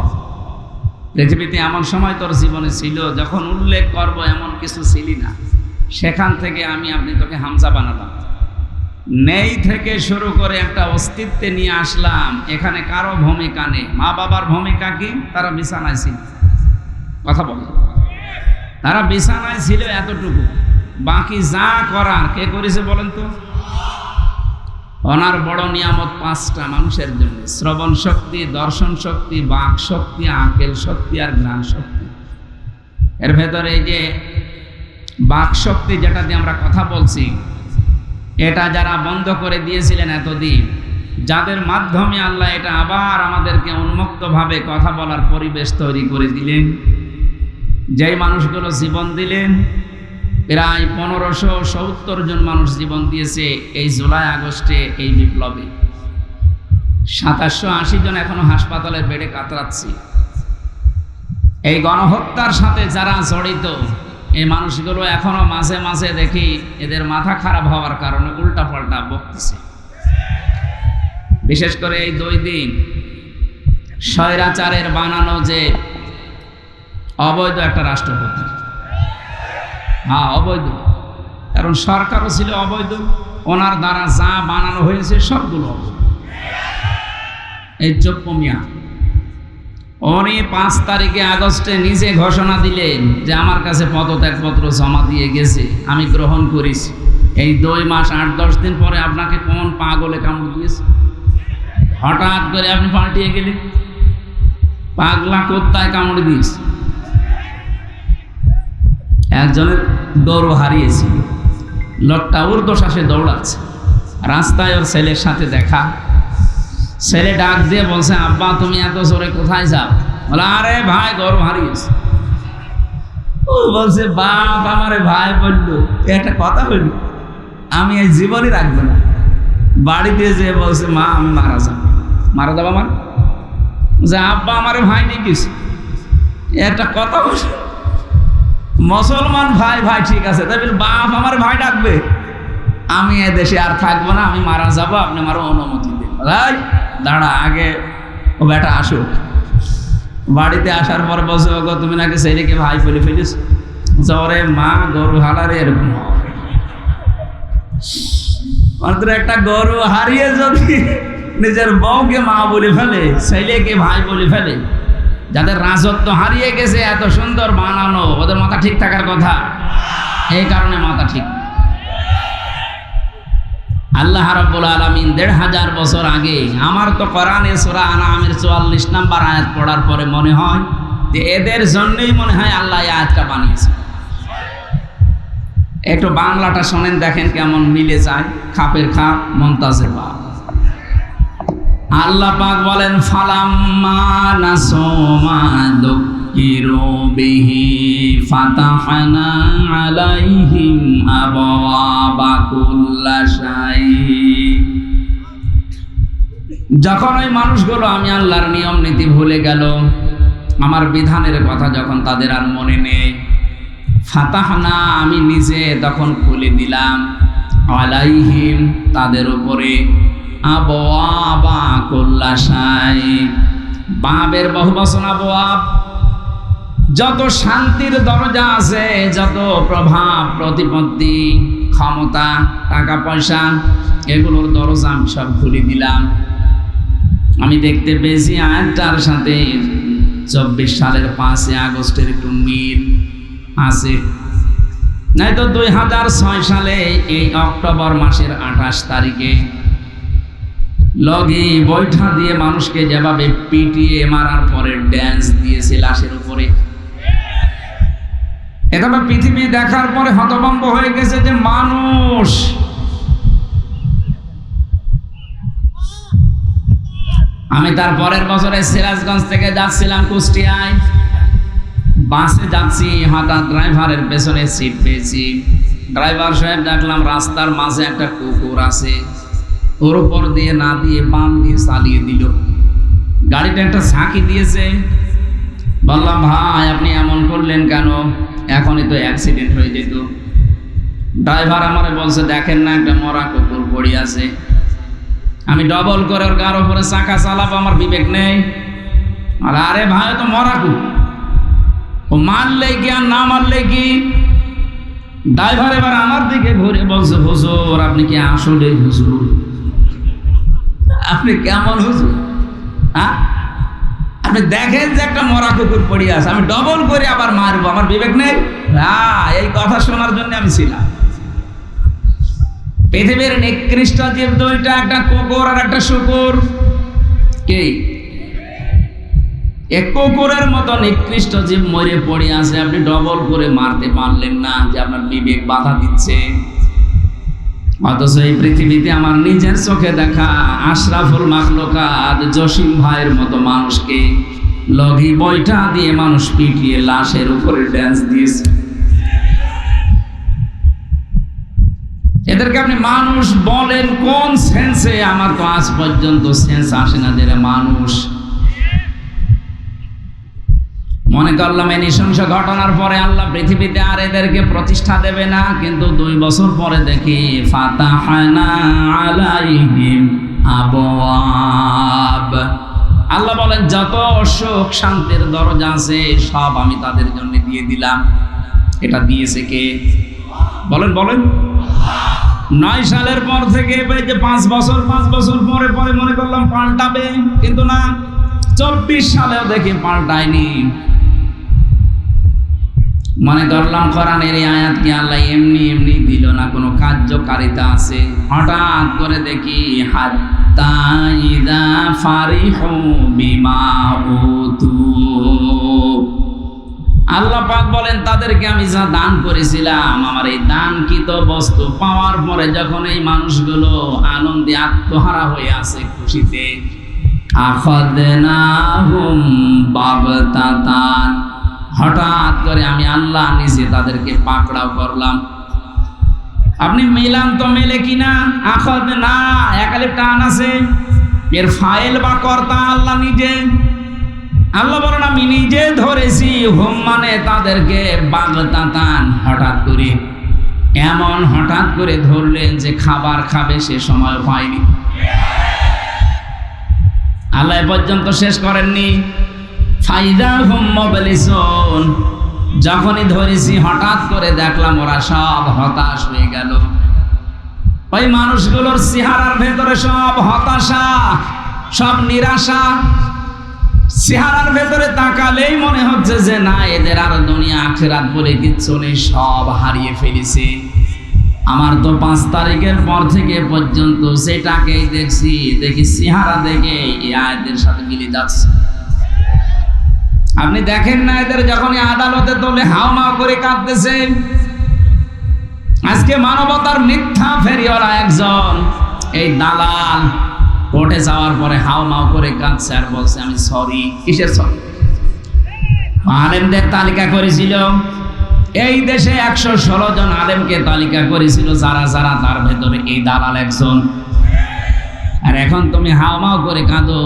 পৃথিবীতে এমন সময় তোর জীবনে ছিল যখন উল্লেখ করব এমন কিছু ছিলি না, সেখান থেকে আমি আপনি তোকে হামজা বানালাম। নেই থেকে শুরু করে একটা অস্তিত্বে নিয়ে আসলাম। এখানে কারো ভূমিকা নেই। মা বাবার ভূমিকা কি? তারা বিছানায় ছিল। কথা বলে। তারা বিছানায় ছিল এতটুকু, বাকি যা করার কে করেছে বলেন তো? ওনার বড় নিয়ামত 5টা মানুষের জন্য: শ্রবণ শক্তি, দর্শন শক্তি, বাক শক্তি, আকেল শক্তি আর জ্ঞান শক্তি। এর ভেতরে এই যে বাক শক্তি, যেটা দিয়ে আমরা কথা বলছি, এটা যারা বন্ধ করে দিয়েছিলেন এতদিন, যাদের মাধ্যমে আল্লাহ এটা আবার আমাদেরকে উন্মুক্তভাবে কথা বলার পরিবেশ তৈরি করে দিলেন, যেই মানুষগুলো জীবন দিলেন, প্রায় 1570 জন মানুষ জীবন দিয়েছে এই জুলাই আগস্টে এই বিপ্লবে। 2780 জন এখনো হাসপাতালের বেডে কাতরাচ্ছি। এই গণহত্যার সাথে যারা জড়িত এই মানুষগুলো এখনো মাঝে মাঝে দেখি এদের মাথা খারাপ হওয়ার কারণে উল্টাপাল্টা বকতেছে। বিশেষ করে এই 2 দিন স্বৈরাচারের বানানো যে অবৈধ একটা রাষ্ট্রপতি, হ্যাঁ অবৈধ, কারণ সরকারও ছিল অবৈধ, ওনার দ্বারা যা বানানো হয়েছে সবগুলো অবৈধ। এই চোপ্প মিয়া উনি 5 তারিখে আগস্টে নিজে ঘোষণা দিলেন যে আমার কাছে পদত্যাগপত্র জমা দিয়ে গেছে, আমি গ্রহণ করেছি। এই 2 মাস 8-10 দিন পরে আপনাকে কোন পাগলে কামড় দিয়েছে? হঠাৎ করে আপনি পাল্টিয়ে গেলেন, পাগলা কোত্তায় কামড় দিয়েছে। একজনের গরু হারিয়েছিল, লোকটা ঊর্ধ্বশ্বাসে দৌড়াচ্ছে, রাস্তায় ওর ছেলের সাথে দেখা। ছেলে ডাক দিয়ে বলছে, আব্বা তুমি এত জোরে কোথায় যাও? বলে, আরে ভাই গরু হারিয়েছে। ও বলছে, বাপ আমারে ভাই বললো, একটা কথা হইল, আমি এই জীবনই রাখবো না। বাড়িতে যেয়ে বলছে, মা আমি মারা যাবো। মারা যাবো আমার? যে আব্বা আমারে ভাই নিয়ে গেছে, একটা কথা বলছে। মুসলমান ভাই ভাই ঠিক আছে, তাই বলে বাপ আমার ভাই ডাকবে, আমি এ দেশে আর থাকবো না, আমি মারা যাবো, আপনি আমার অনুমতি দিন। ভাই দাঁড়া, আগে ও বেটা আসুক। বাড়িতে আসার পর বলছে, ওগো তুমি নাকি ছেলেকে ভাই বলে ফেলিস? জ্বরে মা গরু হালারে এরকম। মাত্র একটা গরু হারিয়ে যদি নিজের বউকে মা বলে ফেলে, ছেলেকে ভাই বলে ফেলে, যাদের রাজত্ব হারিয়ে গেছে, এত সুন্দর বানানো, ওদের মাথা ঠিক থাকার কথা, এই কারণে মাথা ঠিক। আল্লাহ রাব্বুল আলামিন 1500 বছর আগে, আমার তো কোরআনে সূরা আনআমের 44 নম্বর আয়াত পড়ার পরে মনে হয় যে এদের জন্যই মনে হয় আল্লাহ এই আয়াতটা বানিয়েছে। একটু বাংলাটা শোনেন, দেখেন কেমন মিলে যায়, খাপের খাপ মমতাজের বাপ। আল্লাহ পাক বলেন, ফালাম্মা নাসমা দুকিরু বিহি ফাতাহনা আলাইহিম আবওয়াবা কুল্লা শাই। যখন ওই মানুষগুলো আমি আল্লাহর নিয়ম নীতি ভুলে গেল, আমার বিধানের কথা যখন তাদের আর মনে নেই, ফাতাহনা আমি নিজে তখন খুলে দিলাম, আলাইহিম তাদের উপরে, আবওয়াবা কুল্লা শাই, বাবের বহুবচন আবওয়াব, যত শান্তির দরজা আছে, যত প্রভাব প্রতিপত্তি ক্ষমতা টাকা পয়সা, এগুলোর দরজা আমি সব খুলে দিলাম। আমি দেখতে পেয়েছি আয়াতটার সাথে 24 সালের 5 আগস্টের একটু মিল আছে, নাই তো 2006 সালে এই অক্টোবর মাসের 28 তারিখে লগি বৈঠা দিয়ে মানুষকে যেভাবে পিটিয়ে মারার পরে ড্যান্স দিয়েছে লাশের উপরে, এটা পৃথিবী দেখার পরে হতভম্ব হয়ে গেছে যে মানুষ। আমি তার পরের বছরে সিরাজগঞ্জ থেকে যাচ্ছিলাম কুষ্টিয়ায়, বাসে যাচ্ছি, হঠাৎ ড্রাইভারের পেছনে সিট পেয়েছি। ড্রাইভার সাহেব দেখলাম রাস্তার মাঝে একটা কুকুর আছে, ওর উপর দিয়ে না দিয়ে বাম দিয়ে চালিয়ে দিল, গাড়িটা একটা ঝাঁকি দিয়েছে। বললাম, ভাই আপনি এমন করলেন কেন? এখনই তো অ্যাক্সিডেন্ট হয়ে যেত। ড্রাইভার আমারে বলছে, দেখেন না একটা মরা কুকুর পড়ে আছে। আমি ডবল করে ওর গার উপরে চাকা চালাবো, আমার বিবেক নেই? আরে ভাই তো মরা কুকুর, ও মারলে কি আর না মারলে কি? ড্রাইভার এবার আমার দিকে ঘুরে বলছে, হুজুর আপনি কি আসলে হুজুর? আপনি কেমন হুজুর? হ্যাঁ, আপনি দেখেন যে একটা মরা কুকুর পড়ে আছে, আমি ডবল করে আবার মারবো, আমার বিবেক নেই? এই কথা শোনার জন্য আমি ছিলাম। পৃথিবীর নিকৃষ্ট জীব দুইটা, একটা কুকুর আর একটা শুকুর। কি? এক কুকুরের মতো নিকৃষ্ট জীব মরে পড়ে আছে, আপনি ডবল করে মারতে পারলেন না, যে আপনার বিবেক বাধা দিচ্ছে। অথচ এই পৃথিবীতে আমার নিজের চোখে দেখা আশরাফুল মাখলুকাত জসিম ভাইয়ের মতো মানুষকে লগি বইটা দিয়ে মানুষ পিটিয়ে লাশের উপরে ড্যান্স দিয়েছে। এদেরকে আপনি মানুষ বলেন কোন সেন্সে? আমার তো আজ পর্যন্ত সেন্স আসে না যে মানুষ। মনে করলাম এই নৃশংস ঘটনার পরে আল্লাহ পৃথিবীতে আর এদেরকে প্রতিষ্ঠা দেবে না, কিন্তু 2 বছর পরে দেখি ফাতাহানা আলাইহিম আবওয়াব। আল্লাহ বলেন যত সুখ শান্তির দরজা আছে সব আমি তাদের জন্য দিয়ে দিলাম। এটা দিয়েছে কে? বলেন বলেন। 9 সালের পর থেকে যে 5 বছর পরে পরে মনে করলাম পাল্টাবে, কিন্তু না, 24 সালেও দেখি পাল্টায়নি। মনে করলাম কোরআনের এই আয়াত কি আল্লাহ এমনি এমনি দিল না, কোনো কার্যকারিতা আছে। হঠাৎ করে দেখি হাত্তা ইযা ফারিহু বিমা উতু, আল্লাহ পাক বলেন তাদেরকে আমি যা দান করেছিলাম, আমার এই দানকৃত বস্তু পাওয়ার পরে যখন এই মানুষগুলো আনন্দে আত্মহারা হয়ে আছে খুশিতে, আখাযনাহুম বাগতাতান, হঠাৎ করে আমি আল্লাহ নিজে তাদেরকে পাকড়াও করলাম। আপনি মিলান তো মেলে কিনা? আখাযনা একালে টান আছে, এর ফাইল বা কর্তা আল্লাহ নিজে। আল্লাহ বলেন আমি নিজে ধরেছি, হুম মানে তাদেরকে বাগতাতান, হঠাৎ করে। এমন হঠাৎ করে ধরলেন যে খাবার খাবে সে সময় পায়নি। আল্লাহ পর্যন্ত শেষ করেননি। ফাইদা হুম মুবলিসুন, যখনই ধরেছি হঠাৎ করে দেখলাম ওরা সব হতাশ হয়ে গেল। ওই মানুষগুলোর চেহারার ভেতরে সব হতাশা, সব নিরাশা। চেহারার ভেতরে তাকালেই মনে হচ্ছে যে না, এদের আর দুনিয়া আখিরাত বলে কিচ্ছু নেই, সব হারিয়ে ফেলেছে। আমার তো 5 তারিখের পর থেকে পর্যন্ত সেটাকেই দেখি চেহারা দেখে এই আয়াতের সাথে মিলে যাচ্ছে। আপনি দেখেন না এদের যখনই আদালতে তোলে হাওমাও করে কাঁদতেছে। আজকে মানবতার মিথ্যা ফেরিওয়ালা একজন এই দালাল কোর্টে যাওয়ার পরে হাওমাও করে কাঁদছে আর বলছে আমি সরি। কিসের সরি? আলেমদের তালিকা করেছিল এই দেশে, 116 জন আলেমকে তালিকা করেছিল, যারা যারা তার ভেতরে এই দালাল একজন। আর এখন তুমি হাওমাও করে কাঁদো,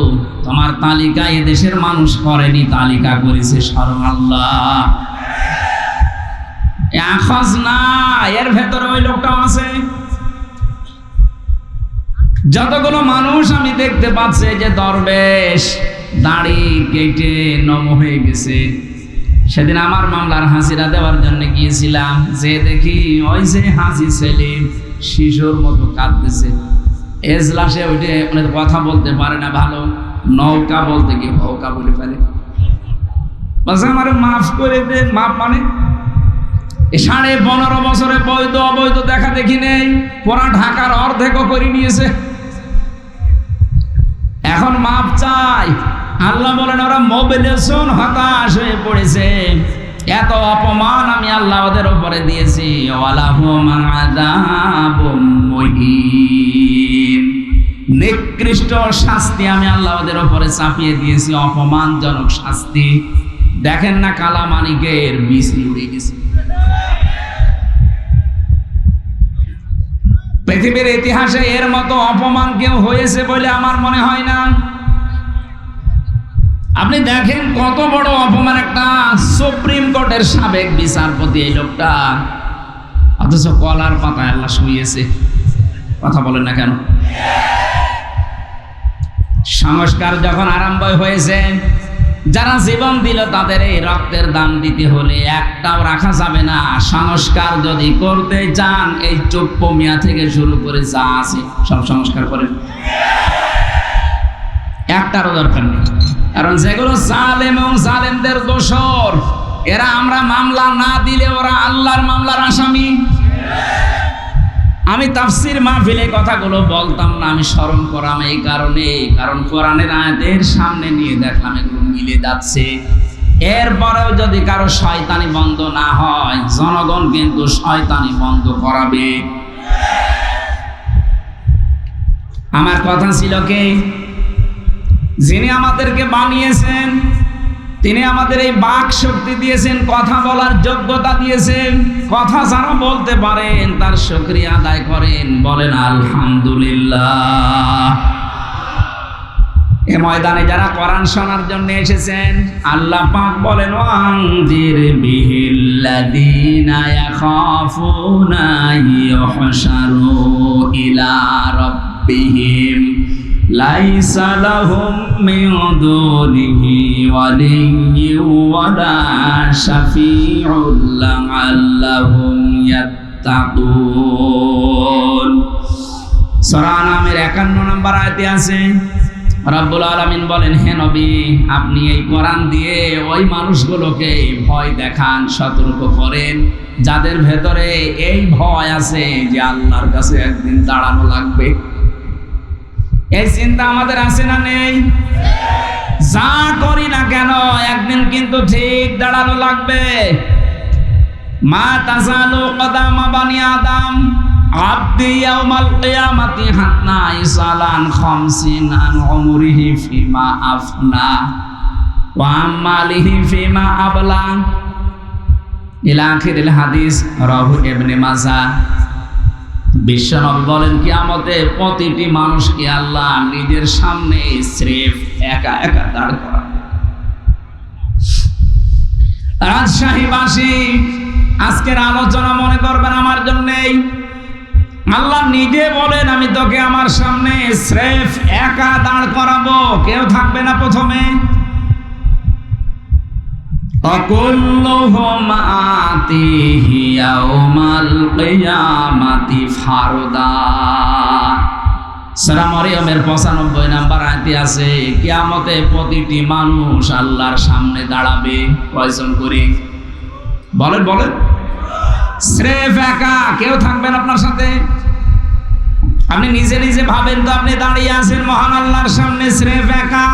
তোমার তালিকা এ দেশের মানুষ করেনি, তালিকা করেছে স্বয়ং আল্লাহ। আখাজ না, এর ভেতরে ওই লোকটাও আছে। যতগুলো মানুষ আমি দেখতে পাচ্ছি যে দরবেশ দাড়ি কেটে নম হয়ে গেছে। সেদিন আমার মামলার হাসিরা দেওয়ার জন্য গিয়েছিলাম, যে দেখি ওই যে হাসি সেলিম শিশুর মতো কাঁদতেছে। এজলাসে ওইটে অনেক কথা বলতে পারে না ভালো, নৌকা বলতে কি হৌকা বলে ফেলে। বলছে আমার মাফ করে দে। মাফ মানে 15.5 বছরে বৈধ অবৈধ দেখা দেখি নেই, পুরা ঢাকার অর্ধেকও করে নিয়েছে, এখন মাপ চাই। আল্লাহ বলেন ওরা মোবিলেশন হতাশ হয়ে পড়েছে, এত অপমান আমি আল্লাহ ওদের উপরে দিয়েছি। ওয়ালাহুম আযাবুম মুহিন, নিকৃষ্ট শাস্তি আমি আল্লাহ ওদের উপরে চাপিয়ে দিয়েছি, অপমানজনক শাস্তি। দেখেন না কালামানিকের বিষ উড়ে গেছে। পৃথিবীর ইতিহাসে এর মতো অপমান কেউ হয়েছে বলে আমার মনে হয় না। আপনি দেখেন কত বড় অপমান, একটা সুপ্রিম কোর্টের সাবেক বিচারপতি এই লোকটা, অথচ কলার পাতায় আল্লাহ শুয়েছে। কথা বলেন না কেন? সংস্কার যখন আরম্ভ হয়েছে, যারা জীবন দিল তাদের এই রক্তের দাম দিতে হলে একটাও রাখা যাবে না। সংস্কার যদি করতে চান, এই চোপ্প মিয়া থেকে শুরু করে যা আছে সব সংস্কার করেন, একটারও দরকার নেই। কারণ যেগুলো জালেম এবং জালেমদের দোসর, এরা আমরা মামলা না দিলে ওরা আল্লাহর মামলার আসামি। আমি তাফসীর মাহফিলে কথাগুলো বলতাম না, আমি শরম করাম এই কারণে, কারণ কোরআনের আয়াতের সামনে নিয়ে দেখলাম এগুলো মিলে যাচ্ছে। এরপরেও যদি কারো শয়তানি বন্ধ না হয়, জনগণ কিন্তু শয়তানি বন্ধ করাবে। আমার কথা ছিল কি, যিনি আমাদেরকে বানিয়েছেন, তিনি আমাদের এই বাক শক্তি দিয়েছেন, কথা বলার যোগ্যতা দিয়েছেন। কথা যারা বলতে পারেন তার শুকরিয়া আদায় করেন, বলেন আলহামদুলিল্লাহ। এ ময়দানে যারা কোরআন শোনার জন্য এসেছেন, আল্লাহ পাক বলেন ওয়ানজির বিহিল্লাযীনা ইয়াখাফুনা ইউহশারু ইলা রাব্বিহিম লাইসা লাহুম মিন দুনিহি ওয়ালিয়্যুন ওয়ালা শাফীউন লাআল্লাহুম ইয়াত্তাকুন। সূরা নামের 51 নম্বর আয়াতে আছে, রব্বুল আলামিন বলেন, হে নবী, আপনি এই কোরআন দিয়ে ওই মানুষগুলোকে ভয় দেখান, সতর্ক করেন যাদের ভেতরে এই ভয় আছে যে আল্লাহর কাছে একদিন দাঁড়ানো লাগবে। এই চিন্তা আমাদের আছে না নেই? যা করি না কেন একদিন কিন্তু ঠিক দাঁড়ানো লাগবে। মা তাজালু কদামা বানি আদম আব্দি ইয়াউমাল কিয়ামাতি হাত্তা ইসালান খামসিন আন উমরিহি ফিমা আফনা ওয়া আমালিহি ফিমা আবলা ইলা আখিরিল হাদিস, রাহু ইবনে মাজাহ। বিশ্বনবী বলেন, কিয়ামতে প্রতিটি মানুষকে আল্লাহ নিজের সামনে স্রেফ একা একা দাঁড় করাবে। রাজশাহীবাসী, আজকের আলোচনা মনে করবেন আমার জন্যই। আল্লাহ নিজে বলেন, আমি তোকে আমার সামনে স্রেফ একা দাঁড় করাবো, কেউ থাকবে না প্রথমে। وكلهم آتيه يوم القيامة فردا। সূরা মরিয়মের 95 নম্বর আয়াতে আছে, কিয়ামতে প্রতিটি মানুষ আল্লাহর সামনে দাঁড়াবে। কয়জন করে বলেন বলেন? স্রেফ একা, কেউ থাকবেন আপনার সাথে। আপনি নিজে নিজে ভাবেন তো, আপনি দাঁড়িয়ে আছেন মহান আল্লাহর সামনে স্রেফ একা।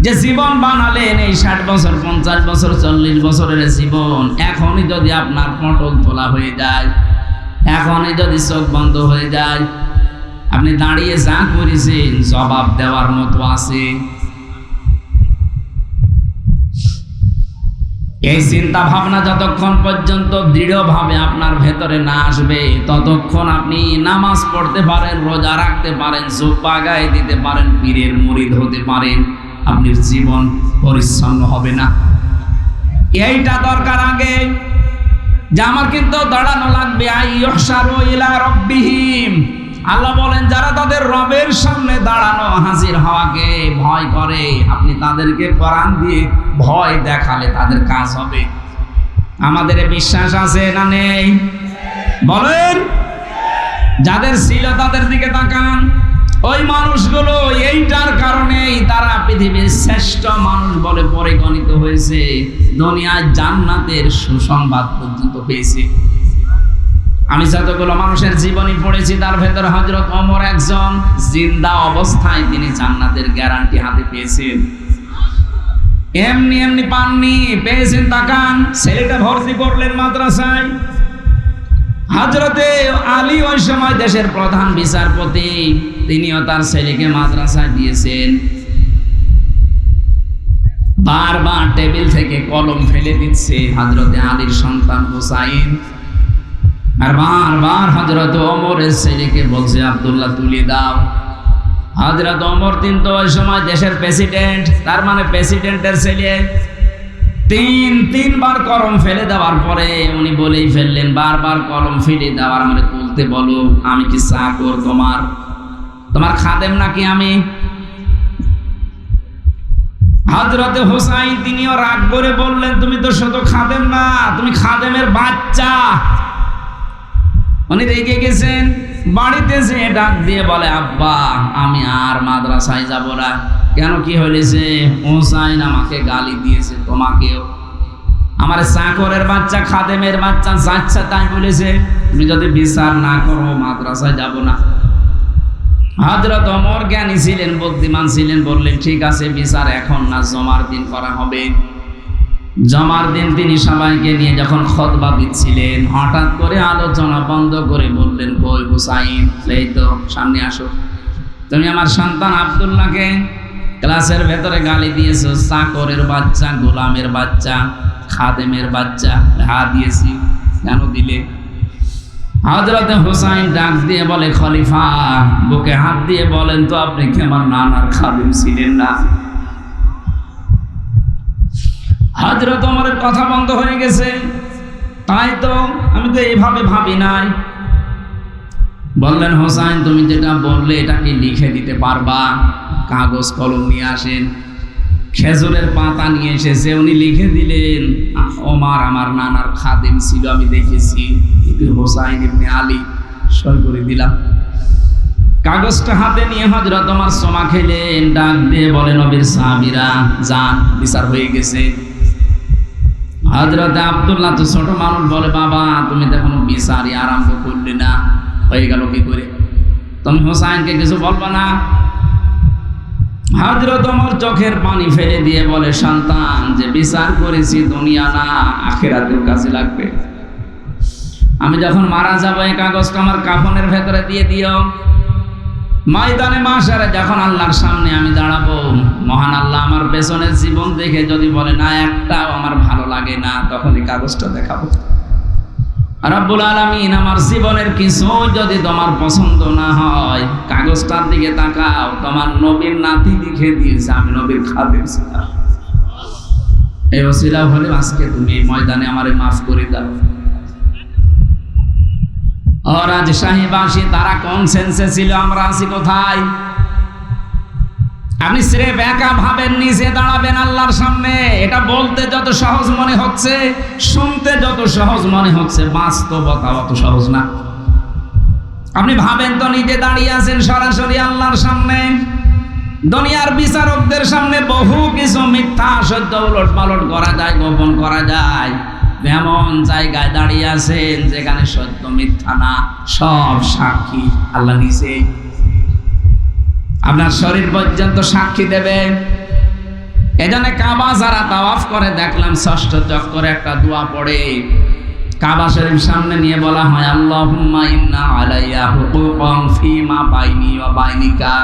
যে জীবন বানালেন, এই 60 বছর 50 বছর 40 বছরের জীবন, এখনই যদি আপনার পটল তোলা হয়ে যায়, এখনই যদি চোখ বন্ধ হয়ে যায়, আপনি দাঁড়িয়ে যা করেছেন জবাব দেওয়ার মতো আছে? এই চিন্তা ভাবনা যতক্ষণ পর্যন্ত দৃঢ়ভাবে আপনার ভেতরে না আসবে, ততক্ষণ আপনি নামাজ পড়তে পারেন, রোজা রাখতে পারেন, জুব্বা গায়ে দিতে পারেন, পীরের মুরিদ হতে পারেন, আপনার জীবন পরিচ্ছন্ন হবে না। এইটা দরকার আগে, যে আমার কিন্তু দাঁড়ানো লাগবে। আইয়ুহশারু ইলা রাব্বিহিম, আল্লাহ বলেন, যারা তাদের রবের সামনে দাঁড়ানো, হাজির হওয়াকে ভয় করে, আপনি তাদেরকে কোরআন দিয়ে ভয় দেখালে তাদের কাজ হবে। আমাদের বিশ্বাস আছে না নেই? বলেন। যাদের ছিল তাদের দিকে তাকান। ওই মানুষগুলো এইটার কারণেই তারা পৃথিবীর শ্রেষ্ঠ মানুষ বলে পরিগণিত হয়েছে, দুনিয়ায় জান্নাতের সুসংবাদ পর্যন্ত পেয়েছে। আমি যতগুলো মানুষের জীবনী পড়েছি, তার ভেতরে হযরত ওমর একজন, জিন্দা অবস্থায় তিনি জান্নাতের গ্যারান্টি হাতে পেয়েছেন। এমনি এমনি পাননি, পেয়েছেন। তাকান, ছেলেটা ভর্তি করলেন মাদ্রাসায়। হযরতে আলী ওই সময় দেশের প্রধান বিচারপতি, তিনিও তার ছেলেকে মাদ্রাসায় দিয়েছেন। বারবার টেবিল থেকে কলম ফেলে দিচ্ছে হযরতে আলীর সন্তান হুসাইন, আর বারবার হযরত ওমরের ছেলেকে বলছে আব্দুল্লাহ তুলে দাও। হযরত ওমর কিন্তু ওই সময় দেশের প্রেসিডেন্ট, তার মানে প্রেসিডেন্টের ছেলে। তিনবার কলম ফেলে দেওয়ার পরে উনি বলেই ফেললেন, বারবার কলম ফেলে দেওয়ার মানে তুলতে বলো, আমি কি চাকর তোমার খাদেম নাকি আমি? হযরতে হুসাইন তিনিও রাগ করে বললেন, তুমি তো শুধু খাদেম না, তুমি খাদেমের বাচ্চা। উনি রেগে গেছেন। বাড়িতে যেয়ে ডাক দিয়ে বলে, আব্বা আমি আর মাদ্রাসায় যাব না, কেন কি হয়েছে? হুসাইন আমাকে গালি দিয়েছে, তোমাকেও। আমার চাকরের বাচ্চা, খাদেমের বাচ্চা যাচ্ছে তাই বলেছে, তুমি যদি বিচার না করো মাদ্রাসায় যাব না। হযরত ওমর জ্ঞানী ছিলেন, বুদ্ধিমান ছিলেন, বললেন ঠিক আছে বিচার এখন না, জমার দিন করা হবে। জমার দিন তিনি সবাইকে নিয়ে যখন খুতবা দিচ্ছিলেন, হঠাৎ করে আলোচনা বন্ধ করে বললেন, কই হুসাইন, এই তো সামনে আসো। তুমি আমার সন্তান আব্দুল্লাহকে ক্লাসের ভেতরে গালি দিয়েছো, চাকরের বাচ্চা, গোলামের বাচ্চা, খাদেমের বাচ্চা। হা দিয়েছি। কেন দিলে? হযরত হুসাইন ডাক দিয়ে বলে, খলিফা বুকে হাত দিয়ে বলেন তো, আপনি কি আমার নানার খাদেম ছিলেন না? হযরত ওমরের কথা বন্ধ হয়ে গেছে। তাই তো, আমি তো এইভাবে ভাবি নাই। বললেন, হোসাইন তুমি যেটা বললে এটা কি লিখে দিতে পারবা? কাগজ কলম নিয়ে আসেন। খেজুরের পাতা নিয়ে এসেছে, উনি লিখে দিলেন, ওমর আমার নানার খাদেম ছিল, আমি দেখেছি। হোসাইন ইবনে আলী, সই করে দিলাম। কাগজটা হাতে নিয়ে হযরত ওমর সমা খেলেন, ডাক দিয়ে বলেন, নবীর সাহাবীরা যান, বিচার হয়ে গেছে। হযরত আব্দুল্লাহ তো ছোট মানুষ, বলে, বাবা তুমি তো এখনো বিচারই আরম্ভ করলে না, হয়ে গেল কি করে? তুমি হোসাইনকে কিছু বলবা না? হযরত ওমর চোখের পানি ফেলে দিয়ে বলে, সন্তান, যে বিচার করেছি দুনিয়া না আখিরাতের কাজে লাগবে। আমি যখন মারা যাবো এই কাগজটা আমার কাফনের ভেতরে দিয়ে দিও। ময়দানে মাশারে যখন আল্লাহর সামনে আমি দাঁড়াবো, মহান আল্লাহ আমার পেছনের জীবন দেখে যদি বলে না একটাও আমার ভালো লাগে না, তখন এই কাগজটা দেখাবো। রব্বুল আলামিন আমার জীবনের কিছু যদি তোমার পছন্দ না হয়, কাগজটার দিকে তাকাও, তোমার নবীর নাতি লিখে দিয়েছে আমি নবীর খাদেম ছিলাম। এই ওসিলা হলে আজকে তুমি ময়দানে আমারে মাফ করে দাও। রাজশাহীবাসী তারা কোন সেন্সে ছিল, আমরা আছি কোথায়? আপনি স্রেফ একা ভাবেন নিচে দাঁড়াবেন আল্লাহর সামনে, এটা বলতে যত সহজ মনে হচ্ছে, শুনতে যত সহজ মনে হচ্ছে, বাস্তবতা অত সহজ না। আপনি ভাবেন তো নিজে দাঁড়িয়ে আছেন সরাসরি আল্লাহর সামনে। দুনিয়ার বিচারকদের সামনে বহু কিছু মিথ্যা সত্য উলট পালট করা যায়, গোপন করা যায়। এমন জায়গায় দাঁড়িয়ে আছেন যেখানে সত্য মিথ্যা না সব সাক্ষী আল্লাহ নিজেই। আপনার শরীর পর্যন্ত সাক্ষী দেবে। এজন্য কাবা যারা তাওয়াফ করে দেখলাম ষষ্ঠ চক্করে একটা দোয়া পড়ে, কাবা শরীফ সামনে নিয়ে বলা হয়, আল্লাহুম্মা ইন্না আলাইয়া হুকুকান ফীমা বাইনি ওয়া বাইনিকা।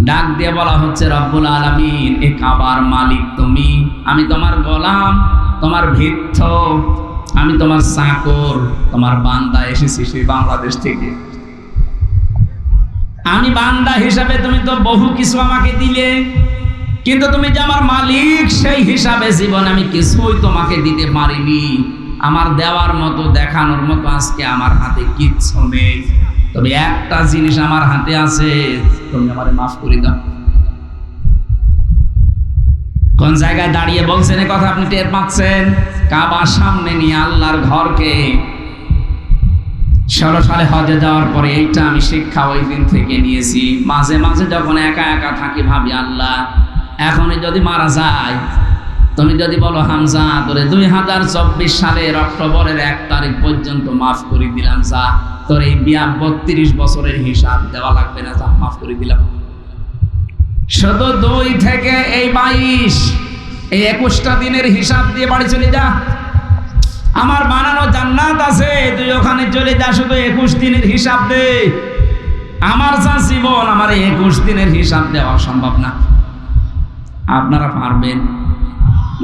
ডাক দিয়ে বলা হচ্ছে, রব্বুল আলামিন এই কাবার মালিক তুমি, আমি তোমার গোলাম, তোমার ভিত্ত, আমি তোমার চাকর, তোমার বান্দা, এসেছি সেই বাংলাদেশ থেকে। আমি বান্দা হিসাবে তুমি তো বহু কিছু আমাকে দিলে, কিন্তু তুমি যে আমার মালিক সেই হিসাবে জীবনে আমি কিছুই তোমাকে দিতে পারিনি। আমার দেওয়ার মতো, দেখানোর মতো আজকে আমার হাতে কিচ্ছু নেই, তবে একটা জিনিস আমার হাতে আছে, তুমি আমারে মাফ করে দাও। কোন জায়গায় দাঁড়িয়ে বলছেন এই কথা আপনি টের পাচ্ছেন? কাবার সামনে নিয়ে আল্লাহর ঘরকে। 16 সালে হজে যাওয়ার পরে এইটা আমি শিক্ষা ওই দিন থেকে নিয়েছি। মাঝে মাঝে যখন একা একা থাকি ভাবি, আল্লাহ এখনই যদি মারা যায়, তুমি যদি বলো হামজা তোরে 2024 সালের অক্টোবরের 1 তারিখ পর্যন্ত মাফ করে দিলাম, যা তোর এই 32 বছরের হিসাব দেওয়া লাগবে না, যা মাফ করে দিলাম। শুধু 2 থেকে এই 22, এই 21টা দিনের হিসাব দিয়ে বাড়ি চলে যা। আমার বানানো জান্নাত আছে, তুই ওখানে চলে যা, শুধু 21 দিনের হিসাব দে। আমার যা জীবন, আমার 21 দিনের হিসাব দেওয়া সম্ভব না। আপনারা পারবেন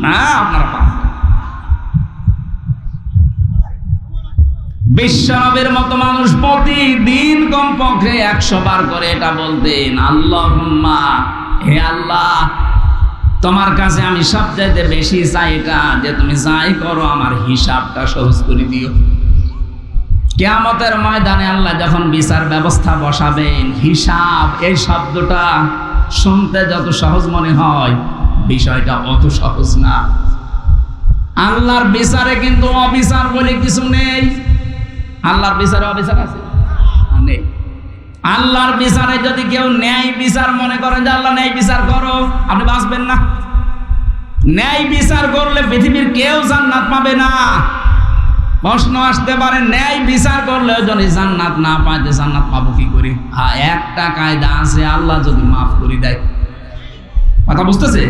না? আপনারা পারবেন। বিশ্বনবীর মতো মানুষ প্রতিদিন কমপক্ষে 100 বার করে এটা বলতেন, আল্লাহুম্মা, হে আল্লাহ তোমার কাছে আমি সবচাইতে বেশি চাই এটা, যে তুমি যাই করো আমার হিসাবটা সহজ করে দিও। কিয়ামতের ময়দানে আল্লাহ যখন বিচার ব্যবস্থা বসাবেন, হিসাব এই শব্দটা শুনতে যত সহজ মনে হয়, বিষয়টা অত সহজ না। আল্লাহর বিচারে কিন্তু অবিচার বলে কিছু নেই। আল্লাহর বিচারে অবিচার আছে? নেই। আল্লাহর বিচারে যদি কেউ ন্যায় বিচার মনে করেন যে আল্লাহ ন্যায় বিচার করো, আপনি বাঁচবেন না। ন্যায় বিচার করলে পৃথিবীর কেউ জান্নাত পাবে না। প্রশ্ন আসতে পারে, ন্যায় বিচার করলেও যদি জান্নাত না পায়, জান্নাত পাবো কি করে? একটা কায়দা আছে, আল্লাহ যদি মাফ করে দেয়। কথা বুঝতেছে?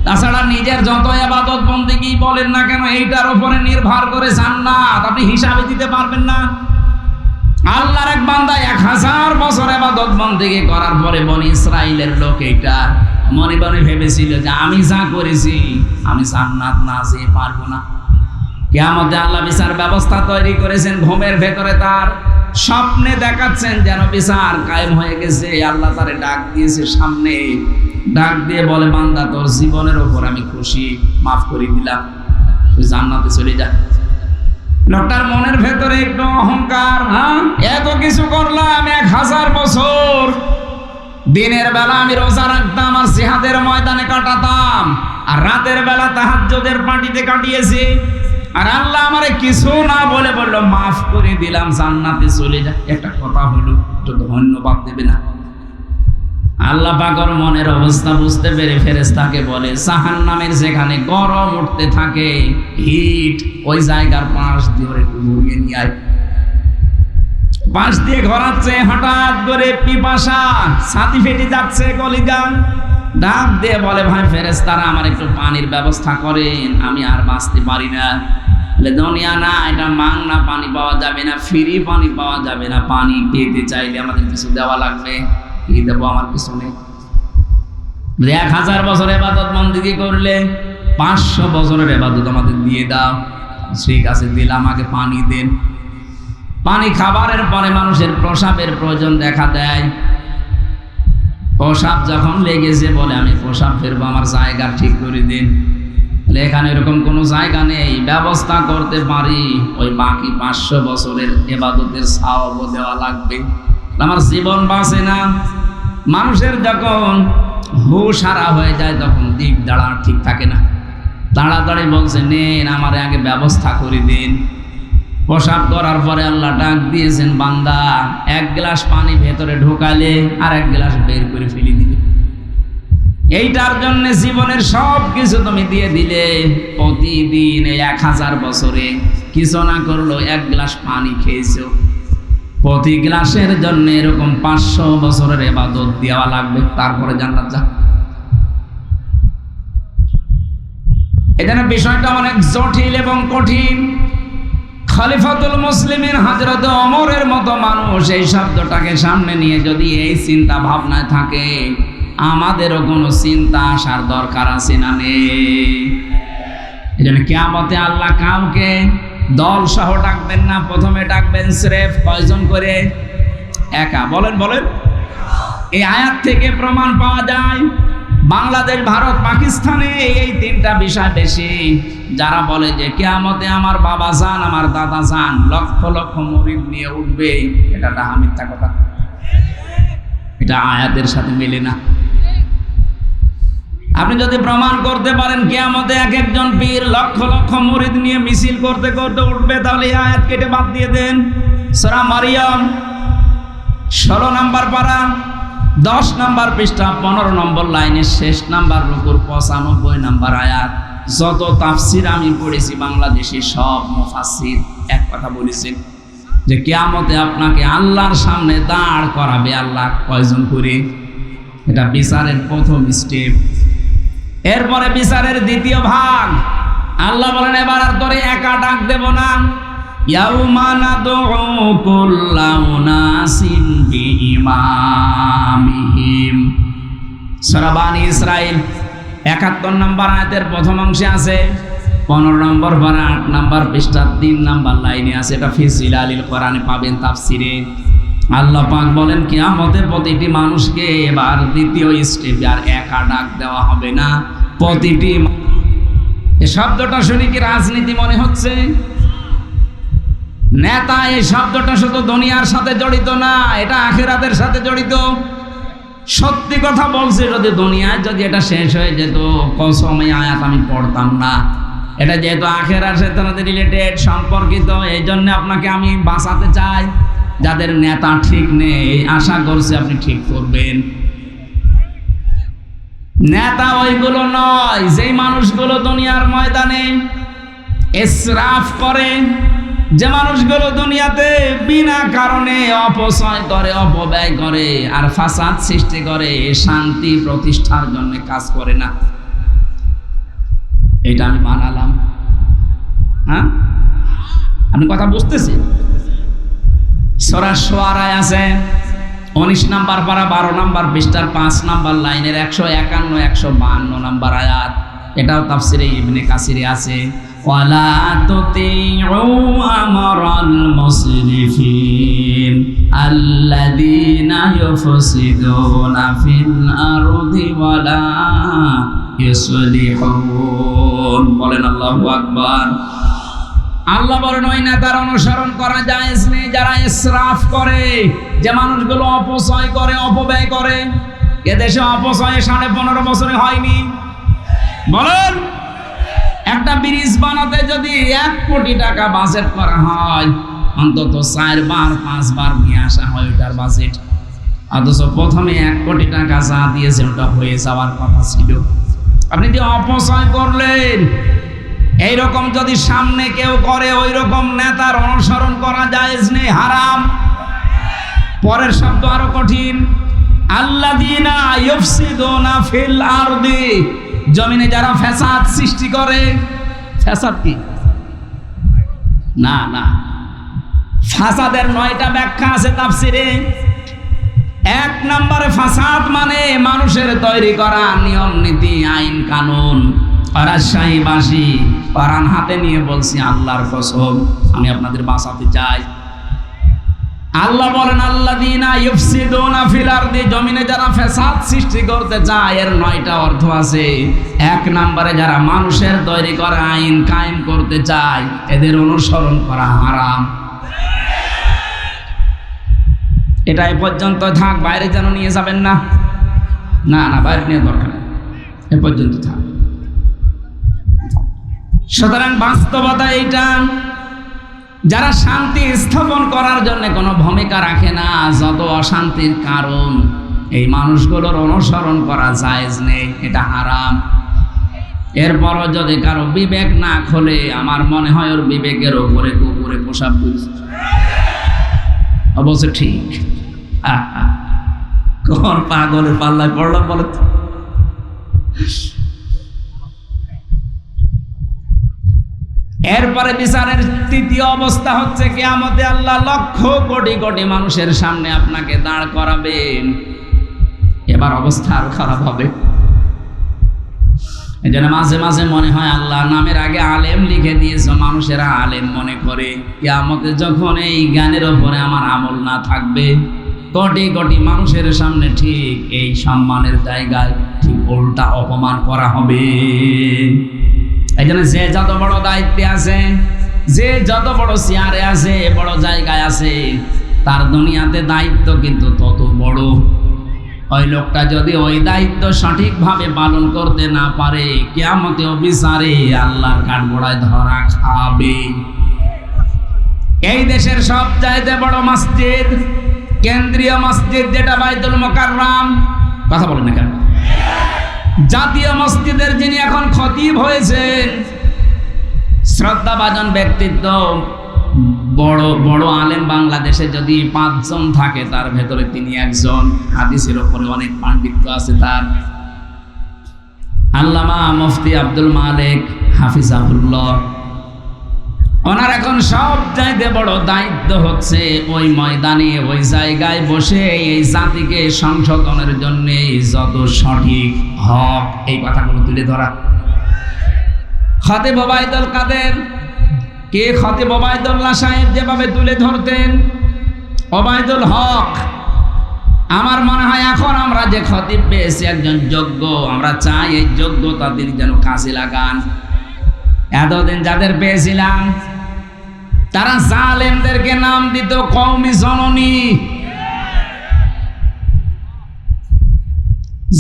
তাছাড়া নিজের যত ইবাদত বন্দেগী বলেন না কেন, এইটার উপরে নির্ভর করে জান্নাত আপনি হিসাবে দিতে পারবেন না। আল্লাহর এক বান্দা 1000 বছর ইবাদত বন্দেগী করার পরে বনি ইসরাইলের লোক এইটা মনে মনে ভেবেছিল যে আমি যা করেছি আমি জান্নাত না যেতে পারবো না। কিয়ামতে আল্লাহ বিচার ব্যবস্থা তৈরি করেছেন, ঘুমের ভেতরে তার স্বপ্নে দেখাচ্ছেন যেন বিচার কায়েম হয়ে গেছে। আল্লাহ তারে ডাক দিয়েছে সামনে, ডাক দিয়ে বলে, বান্দা তোর জীবনের উপর আমি খুশি, মাফ করে দিলাম, তুই জান্নাতে চলে যা। লোকটার মনের ভেতরে একটু অহংকার, এত কিছু করলাম, 1000 বছর দিনের বেলা আমি রোজা রাখতাম আর জিহাদের ময়দানে কাটাতাম, আর রাতের বেলা তাহাজ্জুদের পার্টিতে কাটিয়েছি, আর আল্লাহ আমারে কিছু না বলে বললো মাফ করে দিলাম, জান্নাতে চলে যা। একটা কথা হলো, ধন্যবাদ দেবে না? আল্লাহ পাকের মনের অবস্থা বুঝতে পেরে ফেরেশতাকে বলে, জাহান্নামের যেখানে গরম উঠতে থাকে, হিট, ওই জায়গার পাশ দিয়ে একটু ঘুরিয়ে নিয়ে আয়। পাশ দিয়ে ঘোরাচ্ছে, হঠাৎ করে পিপাসা, ছাতি ফেটে যাচ্ছে, কলিজা। ডাক দিয়ে বলে, ভাই ফেরেশতারা আমার একটু পানির ব্যবস্থা করেন, আমি আর বাঁচতে পারি না। দুনিয়া না, এটা মাংনা পানি পাওয়া যাবে না, ফ্রি পানি পাওয়া যাবে না, পানি পেতে চাইলে আমাদের কিছু দেওয়া লাগবে। কি দেবো? আমার পিছনে 1000 বছর ইবাদত বন্দেগী করলে 500 বছরের ইবাদত আমাদের দিয়ে দাও। ঠিক আছে, দিলাম, আগে পানি দেন। পানি খাবারের পরে মানুষের প্রসাবের প্রয়োজন দেখা দেয়। প্রসাব যখন লেগেছে বলে, আমি প্রসাব ফেরবো, আমার জায়গা ঠিক করে দিন। এখানে এরকম কোনো জায়গা নেই, ব্যবস্থা করতে পারি, ওই বাকি 500 বছরের ইবাদতের সওয়াবও দেওয়া লাগবে, আমার জীবন বাঁচে না। মানুষের যখন হুঁশ হারা হয়ে যায় তখন দিক দাঁড়া ঠিক থাকে না, তাড়াতাড়ি বলছে, নেন, আমার আগে ব্যবস্থা করে দিন। প্রসাব করার পরে আল্লাহ ডাক দিয়েছেন, বান্দা 1 গ্লাস পানি ভেতরে ঢোকালে আর 1 গ্লাস বের করে ফেলে দিবে। এইটার জন্য জীবনের সব কিছু তুমি দিয়ে দিলে, প্রতিদিন এই 1000 বছরে কিছু না করলো 1 গ্লাস পানি খেয়েছো, প্রতি গ্লাসের জন্য এরকম 500 বছরের ইবাদত দেওয়া লাগবে, তারপরে জান্নাত যা। এখানে বিষয়টা অনেক জটিল এবং কঠিন। খলিফাতুল মুসলিমিন হযরত ওমরের মতো মানুষ এই শব্দটাকে সামনে নিয়ে যদি এই চিন্তা ভাবনায় থাকে, আমাদেরও কোনো চিন্তা আসার দরকার আছে না? নেই। এজন্য কিয়ামতে আল্লাহ কাউকে দল সহ ডাকবেন না, প্রথমে ডাকবেন স্রেফ কয়জন করে? একা। বলেন বলেন। এই আয়াত থেকে প্রমাণ পাওয়া যায় বাংলাদেশ, ভারত, পাকিস্তানে এই 3টা বিষয় বেশি। যারা বলে যে কিয়ামতে আমার বাবা যান, আমার দাদা যান, লক্ষ লক্ষ মুরিদ নিয়ে উঠবে, এটা ডাহা মিথ্যা কথা, এটা আয়াতের সাথে মেলে না। আপনি যদি প্রমাণ করতে পারেন কিয়ামতে এক একজন পীর লক্ষ লক্ষ মুরিদ নিয়ে মিছিল করতে করতে উঠবে, তাহলে এই আয়াত কেটে বাদ দিয়ে দেন। সূরা মারিয়াম 16 নম্বর পারা 10 নম্বর পৃষ্ঠা 15 নম্বর লাইনের শেষ নাম্বার রুকুর 95 নম্বর আয়াত। যত তাফসির আমি পড়েছি বাংলাদেশি সব মুফাসসির এক কথা বলেছেন যে কিয়ামতে আপনাকে আল্লাহর সামনে দাঁড় করাবে আল্লাহ কয়জন করে। এটা বিচারের প্রথম স্টেপ। এরপরে বিচারের দ্বিতীয় ভাগ। আল্লাহ বলেন, এবার আর তোরে একা ডাক দেব না। ইয়াউমা নাদউ কুল্লা উনাসিন বিইমামিহিম। সূরা বানী ইসরাইল 71 নম্বর আয়াতের প্রথম অংশে আছে, 15 নম্বর পারা 8 নম্বর পৃষ্ঠা 3 নম্বর লাইনে আছে। এটা ফি জিলালিল কোরআনে পাবেন তাফসিরে। আল্লাহ পাক বলেন কিয়ামতে প্রতিটি মানুষকে এবার দ্বিতীয় স্টেপে আর একা ডাক দেওয়া হবে না। প্রতিটি, এই শব্দটা শুনে কি রাজনীতি মনে হচ্ছে? নেতা এই শব্দটা শুধু দুনিয়ার সাথে জড়িত না, এটা আখিরাতের সাথে জড়িত। সত্যি কথা বলছে, যদি দুনিয়ায় যদি এটা শেষ হয়ে যেত, কসম এই আয়াত আমি পড়তাম না। এটা যেহেতু আখিরাতের সাথে রিলেটেড, সম্পর্কিত, এই জন্য আপনাকে আমি বাঁচাতে চাই। যাদের নেতা ঠিক নেই, আশা করছি আপনি ঠিক করবেন। নেতা ওইগুলো নয়, যেই মানুষগুলো দুনিয়ার ময়দানে ইসরাফ করে, যে মানুষগুলো দুনিয়াতে বিনা কারণে অপচয় করে, অপব্যয় করে আর ফাসাদ সৃষ্টি করে, শান্তি প্রতিষ্ঠার জন্য কাজ করে না। এটা আমি মানালাম। হ্যাঁ, আপনি কথা বুঝতেছেন? সূরা শুআরায় আছে 19 নাম্বার পারা 12 নাম্বার পৃষ্ঠার 5 নাম্বার লাইনের 151 152 নাম্বার আয়াত। এটাও তাফসিরে ইবনে কাসিরে আছে। ওয়ালা তুতিউ আমরাল মুসরিফিন আল্লাযীনা ইউফসিদুনা ফিল আরদি ওয়ালা ইউসলিহুন। বলেন আল্লাহু আকবার। আল্লাহ বলেন ওই নেতার অনুসরণ করা জায়েজ নেই যারা ইসরাফ করে, যে মানুষগুলো অপচয় করে, অপব্যয় করে। এদেশে অপচয় 15.5 বছরে হয়নি। বলেন, একটা ব্রিজ বানাতে যদি 1 কোটি টাকা বাজেট করা হয়, অন্তত 4 বার 5 বার নিয়ে আসা হয় ওটার বাজেট। অথচ প্রথমে 1 কোটি টাকা যা দিয়েছে ওটা হয়ে যাওয়ার কথা ছিল। আপনি যে অপচয় করলেন, এইরকম যদি সামনে কেউ করে, ওই রকম নেতার অনুসরণ করা জায়েজ নেই, হারাম। পরের শব্দ আরো কঠিন, আল্লাযীনা ইউফসিদুনা ফিল আরদি, জমিনে যারা ফাসাদ সৃষ্টি করে। ফাসাদ কি? না না, ফাসাদের 9টা ব্যাখ্যা আছে তাফসিরে। 1 নম্বরে ফাসাদ মানে মানুষের তৈরি করা নিয়ম নীতি, আইন কানুন। রাজশাহী বাসী কোরআন হাতে নিয়ে বলছি, আল্লাহর কসম আমি আপনাদের বাঁচাতে চাই। আল্লাহ বলেন আল্লাযীনা ইউফসিদুনা ফিল আরদি, জমিনে যারা ফাসাদ সৃষ্টি করতে চায়, এর 9টা অর্থ আছে। 1 নম্বরে যারা মানুষের তৈরি করা আইন কায়েম করতে চায়, এদের অনুসরণ করা হারাম। এটা এ পর্যন্ত থাক, বাইরে যেন নিয়ে যাবেন না। না না, বাইরে নিয়ে দরকার নেই, এ পর্যন্ত থাক। সুতরাং বাস্তবতা এইটা, যারা শান্তি স্থাপন করার জন্য কোনো ভূমিকা রাখে না, যত অশান্তির কারণ, এই মানুষগুলোর অনুসরণ করা জায়েজ নেই, এটা হারাম। এরপরও যদি কারো বিবেক না খোলে, আমার মনে হয় ওর বিবেকের ওপরে কুকুরে পোশাক করেছে। অবশ্য ঠিক, কোন পাগলের পাল্লায় পড়লাম বলে তো। এরপরে বিচারের 3য় অবস্থা হচ্ছে কিয়ামতে আল্লাহ লক্ষ কোটি কোটি মানুষের সামনে আপনাকে দাঁড় করাবেন। এবার অবস্থা আর খারাপ হবে। এজন্য মাঝে মাঝে মনে হয় আল্লাহ নামের আগে আলেম লিখে দিয়েছে, মানুষেরা আলেম মনে করে। কিয়ামতে যখন এই জ্ঞানের ওপরে আমার আমল না থাকবে, কোটি কোটি মানুষের সামনে ঠিক এই সম্মানের জায়গায় ঠিক উল্টা অপমান করা হবে। এই জন্য যে যত বড় দায়িত্বে আছে, যে যত বড় চেয়ারে আছে, বড় জায়গায় আছে, তার দুনিয়াতে দায়িত্ব কিন্তু তত বড়। ওই লোকটা যদি ওই দায়িত্ব সঠিকভাবে পালন করতে না পারে, কিয়ামতে বিচারে আল্লাহর কাঠগড়ায় ধরা খাবে। এই দেশের সবচাইতে বড় মসজিদ, কেন্দ্রীয় মসজিদ যেটা বাইতুল মুকাররম, কথা বলেন না কেন? জাতীয় মসজিদের যিনি এখন খতিব হয়েছেন, শ্রদ্ধাভাজন ব্যক্তিত্ব, বড় বড় আলেম বাংলাদেশে যদি 5 জন থাকে, তার ভেতরে তিনি একজন। হাদিসের উপরে অনেক পাণ্ডিত্য আছে তার। আল্লামা মুফতি আব্দুল মালিক হাফিজাহুল্লাহ, ওনার এখন সব চাইতে বড় দায়িত্ব হচ্ছে ওই ময়দানে, ওই জায়গায় বসে এই জাতিকে সংশোধনের জন্য যত সঠিক হক, এই কথাগুলো তুলে ধরা। খতিব ওবায়দুল কাদের কে? খতিব ওবায়দুল্লাহ সাহেব যেভাবে তুলে ধরতেন, ওবায়দুল হক। আমার মনে হয় এখন আমরা যে খতিব পেয়েছি একজন যোগ্য, আমরা চাই এই যোগ্যতা তিনি যেন কাজে লাগান। এতদিন যাদের পেয়েছিলাম তারা জালেমদেরকে নাম দিত কওমি জননী।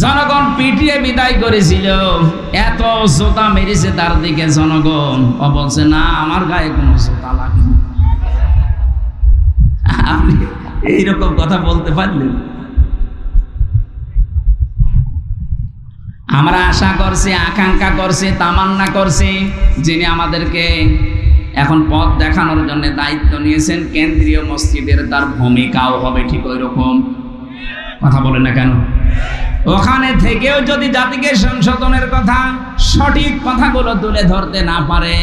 জনগণ পিটিয়ে বিদায় করেছিল, এত জোতা মেরেছে তার দিকে জনগণ। ও বলছে না, আমার গায়ে কোনো জোতা লাগেনি। আপনি এইরকম কথা বলতে পারলেন? আমরা আশা করছি, আকাঙ্ক্ষা করছি, তামান্না করছি, যিনি আমাদেরকে এখন পথ দেখানোর জন্য দায়িত্ব নিয়েছেন কেন্দ্রীয় মসজিদের, তার ভূমিকাও হবে ঠিক ওই রকম। কথা বলেন না কেন? ওখানে থেকেও যদি জাতিকে সংশোধনের কথা, সঠিক কথাগুলো তুলে ধরতে না পারে,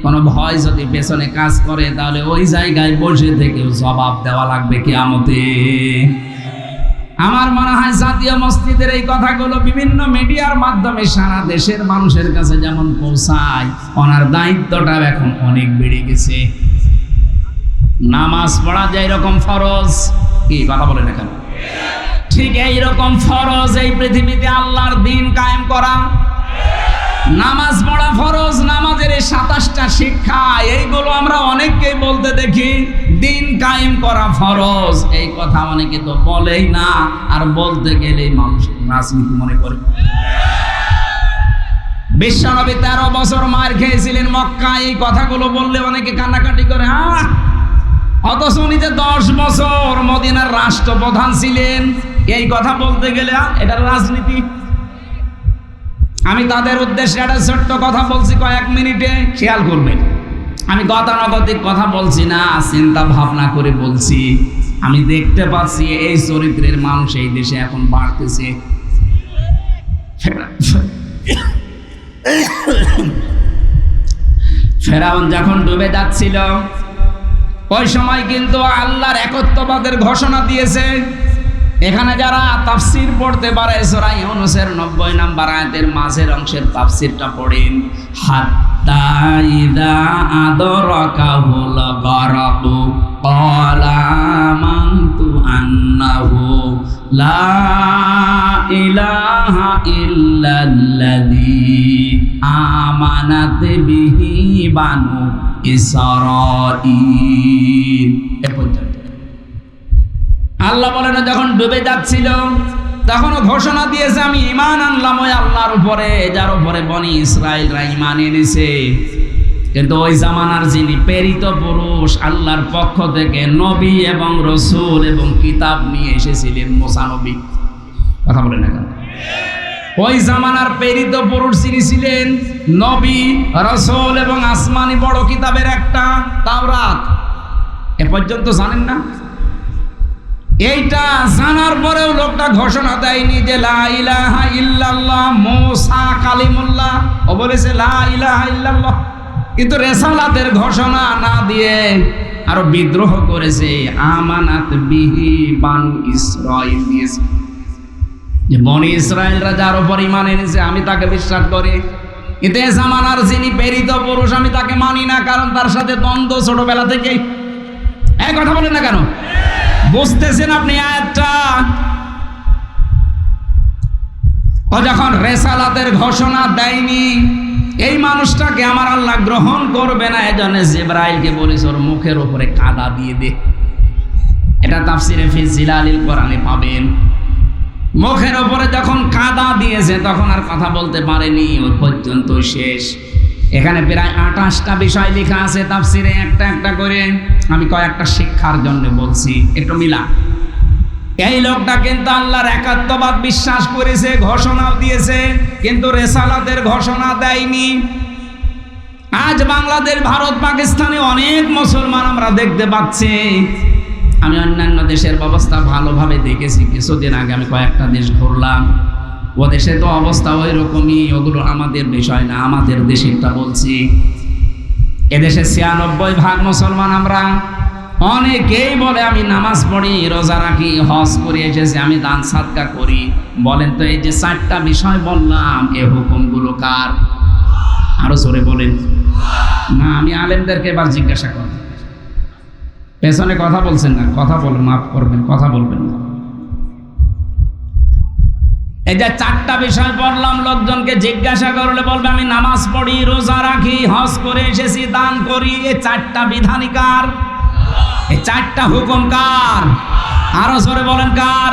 কোনো ভয় যদি পেছনে কাজ করে, তাহলে ওই জায়গায় বসে থেকেও জবাব দেওয়া লাগবে কিয়ামতে। আমার মনে হয় জাতীয় মসজিদের এই কথাগুলো বিভিন্ন মিডিয়ার মাধ্যমে সারা দেশের মানুষের কাছে যেমন পৌঁছায়, ওনার দায়িত্বটা এখন অনেক বেড়ে গেছে। নামাজ পড়া যে এরকম ফরজ, কি কথা বলে না কেন? ঠিক এইরকম ফরজ এই পৃথিবীতে আল্লাহর দ্বীন কায়েম করা। নামাজ পড়া ফরজ, নামাজের এই 27টা শিক্ষা, এইগুলো আমরা অনেককেই বলতে দেখি। দ্বীন কায়েম করা ফরজ, এই কথা অনেকে তো বলেই না, আর বলতে গেলেই মানুষ রাজনীতি মনে করে। বিশ্বনবী 13 বছর মার খেয়েছিলেন মক্কায়, এই কথাগুলো বললে অনেকে কান্নাকাটি করে। অথচ উনি যে 10 বছর মদিনার রাষ্ট্রপ্রধান ছিলেন, এই কথা বলতে গেলে এটা রাজনীতি। আমি তাদের উদ্দেশ্যে একটা ছোট্ট কথা বলছি, কয়েক মিনিটে খেয়াল করবেন। আমি গতানুগতিক কথা বলছি না, চিন্তা ভাবনা করে বলছি। আমি দেখতে পাচ্ছি এই চরিত্রের মানুষ এই দেশে এখন বাড়তেছে। ফেরাউন যখন ডুবে যাচ্ছিল, ওই সময় কিন্তু আল্লাহর একত্ববাদের ঘোষণা দিয়েছে। এখানে যারা তাফসীর পড়তে পারে, সূরা ইউনূসের 90 নম্বর আয়াতের মাঝের অংশের তাফসীরটা পড়েন। হাত্তা ইযা আদরাকাহুল গারাকু ক্বালা আমানতু আন্নাহু লা ইলাহা ইল্লাল্লাযী আমানাত বিহি বানু ইসরাঈল। এ পর্যন্ত আল্লাহ বলেন যখন ডুবে যাচ্ছিল তখনও ঘোষণা দিয়েছে, আমি ঈমান আনলাম ওই আল্লাহর উপরে যার উপরে বনি ইসরাইলরা ঈমান এনেছে। কিন্তু ওই জামানার যিনি প্রেরিত পুরুষ আল্লাহর পক্ষ থেকে নবী এবং রসুল এবং কিতাব নিয়ে এসেছিলেন, মুসা নবী। কথা বলেন না কেন? ওই জামানার প্রেরিত পুরুষ যিনি ছিলেন নবী, রসুল এবং আসমানি বড় কিতাবের একটা তাওরাত, এ পর্যন্ত জানেন না? এইটা জানার পরেও লোকটা ঘোষণা দেয়নি যে লা ইলাহা ইল্লাল্লাহ, মুসা কালিমুল্লাহ। ও বলেছে লা ইলাহা ইল্লাল্লাহ, কিন্তু রেসালাতের ঘোষণা না দিয়ে আরো বিদ্রোহ করেছে। আমানাত বিহি বানু ইসরাঈল দিয়েছে, যে বনি ইসরাইলরা যার উপর ঈমান এনেছে আমি তাকে বিশ্বাস করি। কিন্তু এ জামানার যিনি প্রেরিত পুরুষ আমি তাকে মানি না, কারণ তার সাথে দ্বন্দ্ব ছোটবেলা থেকেই। এই কথা বলেন না কেন? বুঝতেছেন আপনি আয়াতটা? ও যখন রেসালাতের ঘোষণা দেয়নি, এই মানুষটাকে আমার আল্লাহ গ্রহণ করবে না, এজন্য জিবরাইলকে বলেছে ওর মুখের উপরে কাদা দিয়ে দে। এটা তাফসিরে ফি জিলালিল কোরআনে পাবেন। মুখের উপরে যখন কাদা দিয়েছে তখন আর কথা বলতে পারেনি, ওই পর্যন্ত শেষ। এখানে প্রায় 28টা বিষয় লেখা আছে তাফসিরে, একটা একটা করে। আমি কয়েকটা শিক্ষার জন্য বলছি, একটু মিলা। এই লোকটা কিন্তু আল্লাহর একাত্মবাদ বিশ্বাস করেছে, ঘোষণাও দিয়েছে, কিন্তু রেসালাতের ঘোষণা দেয়নি। আজ বাংলাদেশ, ভারত, পাকিস্তানে অনেক মুসলমান আমরা দেখতে পাচ্ছি। আমি অন্যান্য দেশের ব্যবস্থা ভালোভাবে দেখেছি। কিছুদিন আগে আমি কয়েকটা দেশ ঘুরলাম, ও দেশে তো অবস্থা ওই রকমই। ওগুলো আমাদের বিষয় না, আমাদের দেশেরটা বলছি। এদেশে 96% মুসলমান আমরা। অনেকেই বলে আমি নামাজ পড়ি, রোজা রাখি, হজ করে এসেছি, আমি দান সাদকা করি। বলেন তো এই যে 4টা বিষয় বললাম, এ হুকুমগুলো কার? আরো জোরে বলেন না। আমি আলেমদেরকে এবার জিজ্ঞাসা করব, পেছনে কথা বলছেন না, কথা বলুন, মাফ করবেন, কথা বলবেন না। এই যে 4টা বিষয় বললাম, লোকজনকে জিজ্ঞাসা করলে বলবে আমি নামাজ পড়ি, রোজা রাখি, হজ করে এসেছি, দান করি। এই 4টা বিধানই কার? এই 4টা হুকুম কার? আরো জোরে বলেন কার?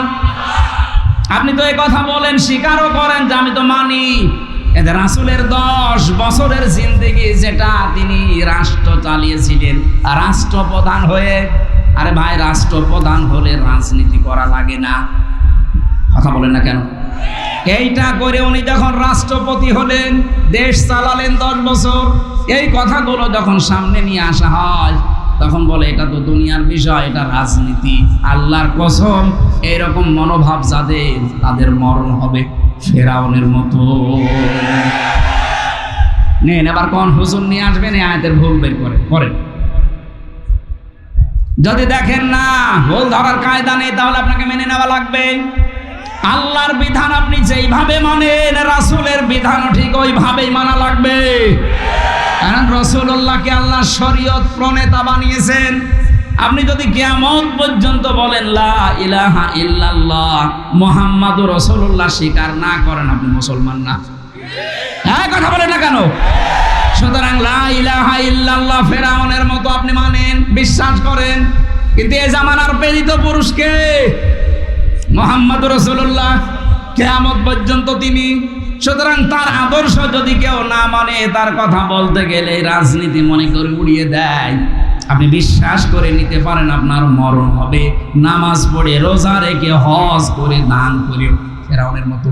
আপনি তো এই কথা বলেন, স্বীকারও করেন যে আমি তো মানি। এদের রাসূলের 10 বছরের জিন্দেগি, যেটা তিনি রাষ্ট্র চালিয়েছিলেন রাষ্ট্রপ্রধান হয়ে, আরে ভাই, রাষ্ট্রপ্রধান হলে রাজনীতি করা লাগে না? কথা বলেন না কেন? এইটা করে উনি যখন রাষ্ট্রপতি হলেন, দেশ চালালেন 10 বছর, এই কথাগুলো যখন সামনে নিয়ে আসা হয় তখন বলে এটা তো দুনিয়ার বিষয়, এটা রাজনীতি। আল্লাহর কসম, এরকম মনোভাব যাদের, তাদের মরণ হবে ফেরাউনের মতো। নেন এবার কোন হুজুর নিয়ে আসবেন এই আয়াতের ভুল বের করে। যদি দেখেন না ভুল ধরার কায়দা নেই, তাহলে আপনাকে মেনে নেওয়া লাগবে। আল্লাহর বিধান আপনি যেইভাবে মানেন, রাসূলের বিধানও ঠিক ওইভাবেই মানা লাগবে। কারণ রাসূলুল্লাহকে আল্লাহ শরীয়ত প্রণেতা বানিয়েছেন। আপনি যদি কিয়ামত পর্যন্ত বলেন লা ইলাহা ইল্লাল্লাহ মুহাম্মাদুর রাসূলুল্লাহ স্বীকার না করেন, আপনি মুসলমান না। হ্যাঁ, কথা বলেন না কেন? সুতরাং লা ইলাহা ইল্লাল্লাহ ফেরাউনের মতো আপনি মানেন, বিশ্বাস করেন, কিন্তু এই জামানার প্রেরিত পুরুষকে মুহাম্মাদুর রাসূলুল্লাহ, কিয়ামত পর্যন্ত তিনি। সুতরাং তার আদর্শ যদি কেউ না মানে, তার কথা বলতে গেলে রাজনীতি মনে করে উড়িয়ে দেয়, আপনি বিশ্বাস করে নিতে পারেন আপনার মরণ হবে। নামাজ পড়ে, রোজা রেখে, হজ করে, দান করে ফেরাউনের মতো।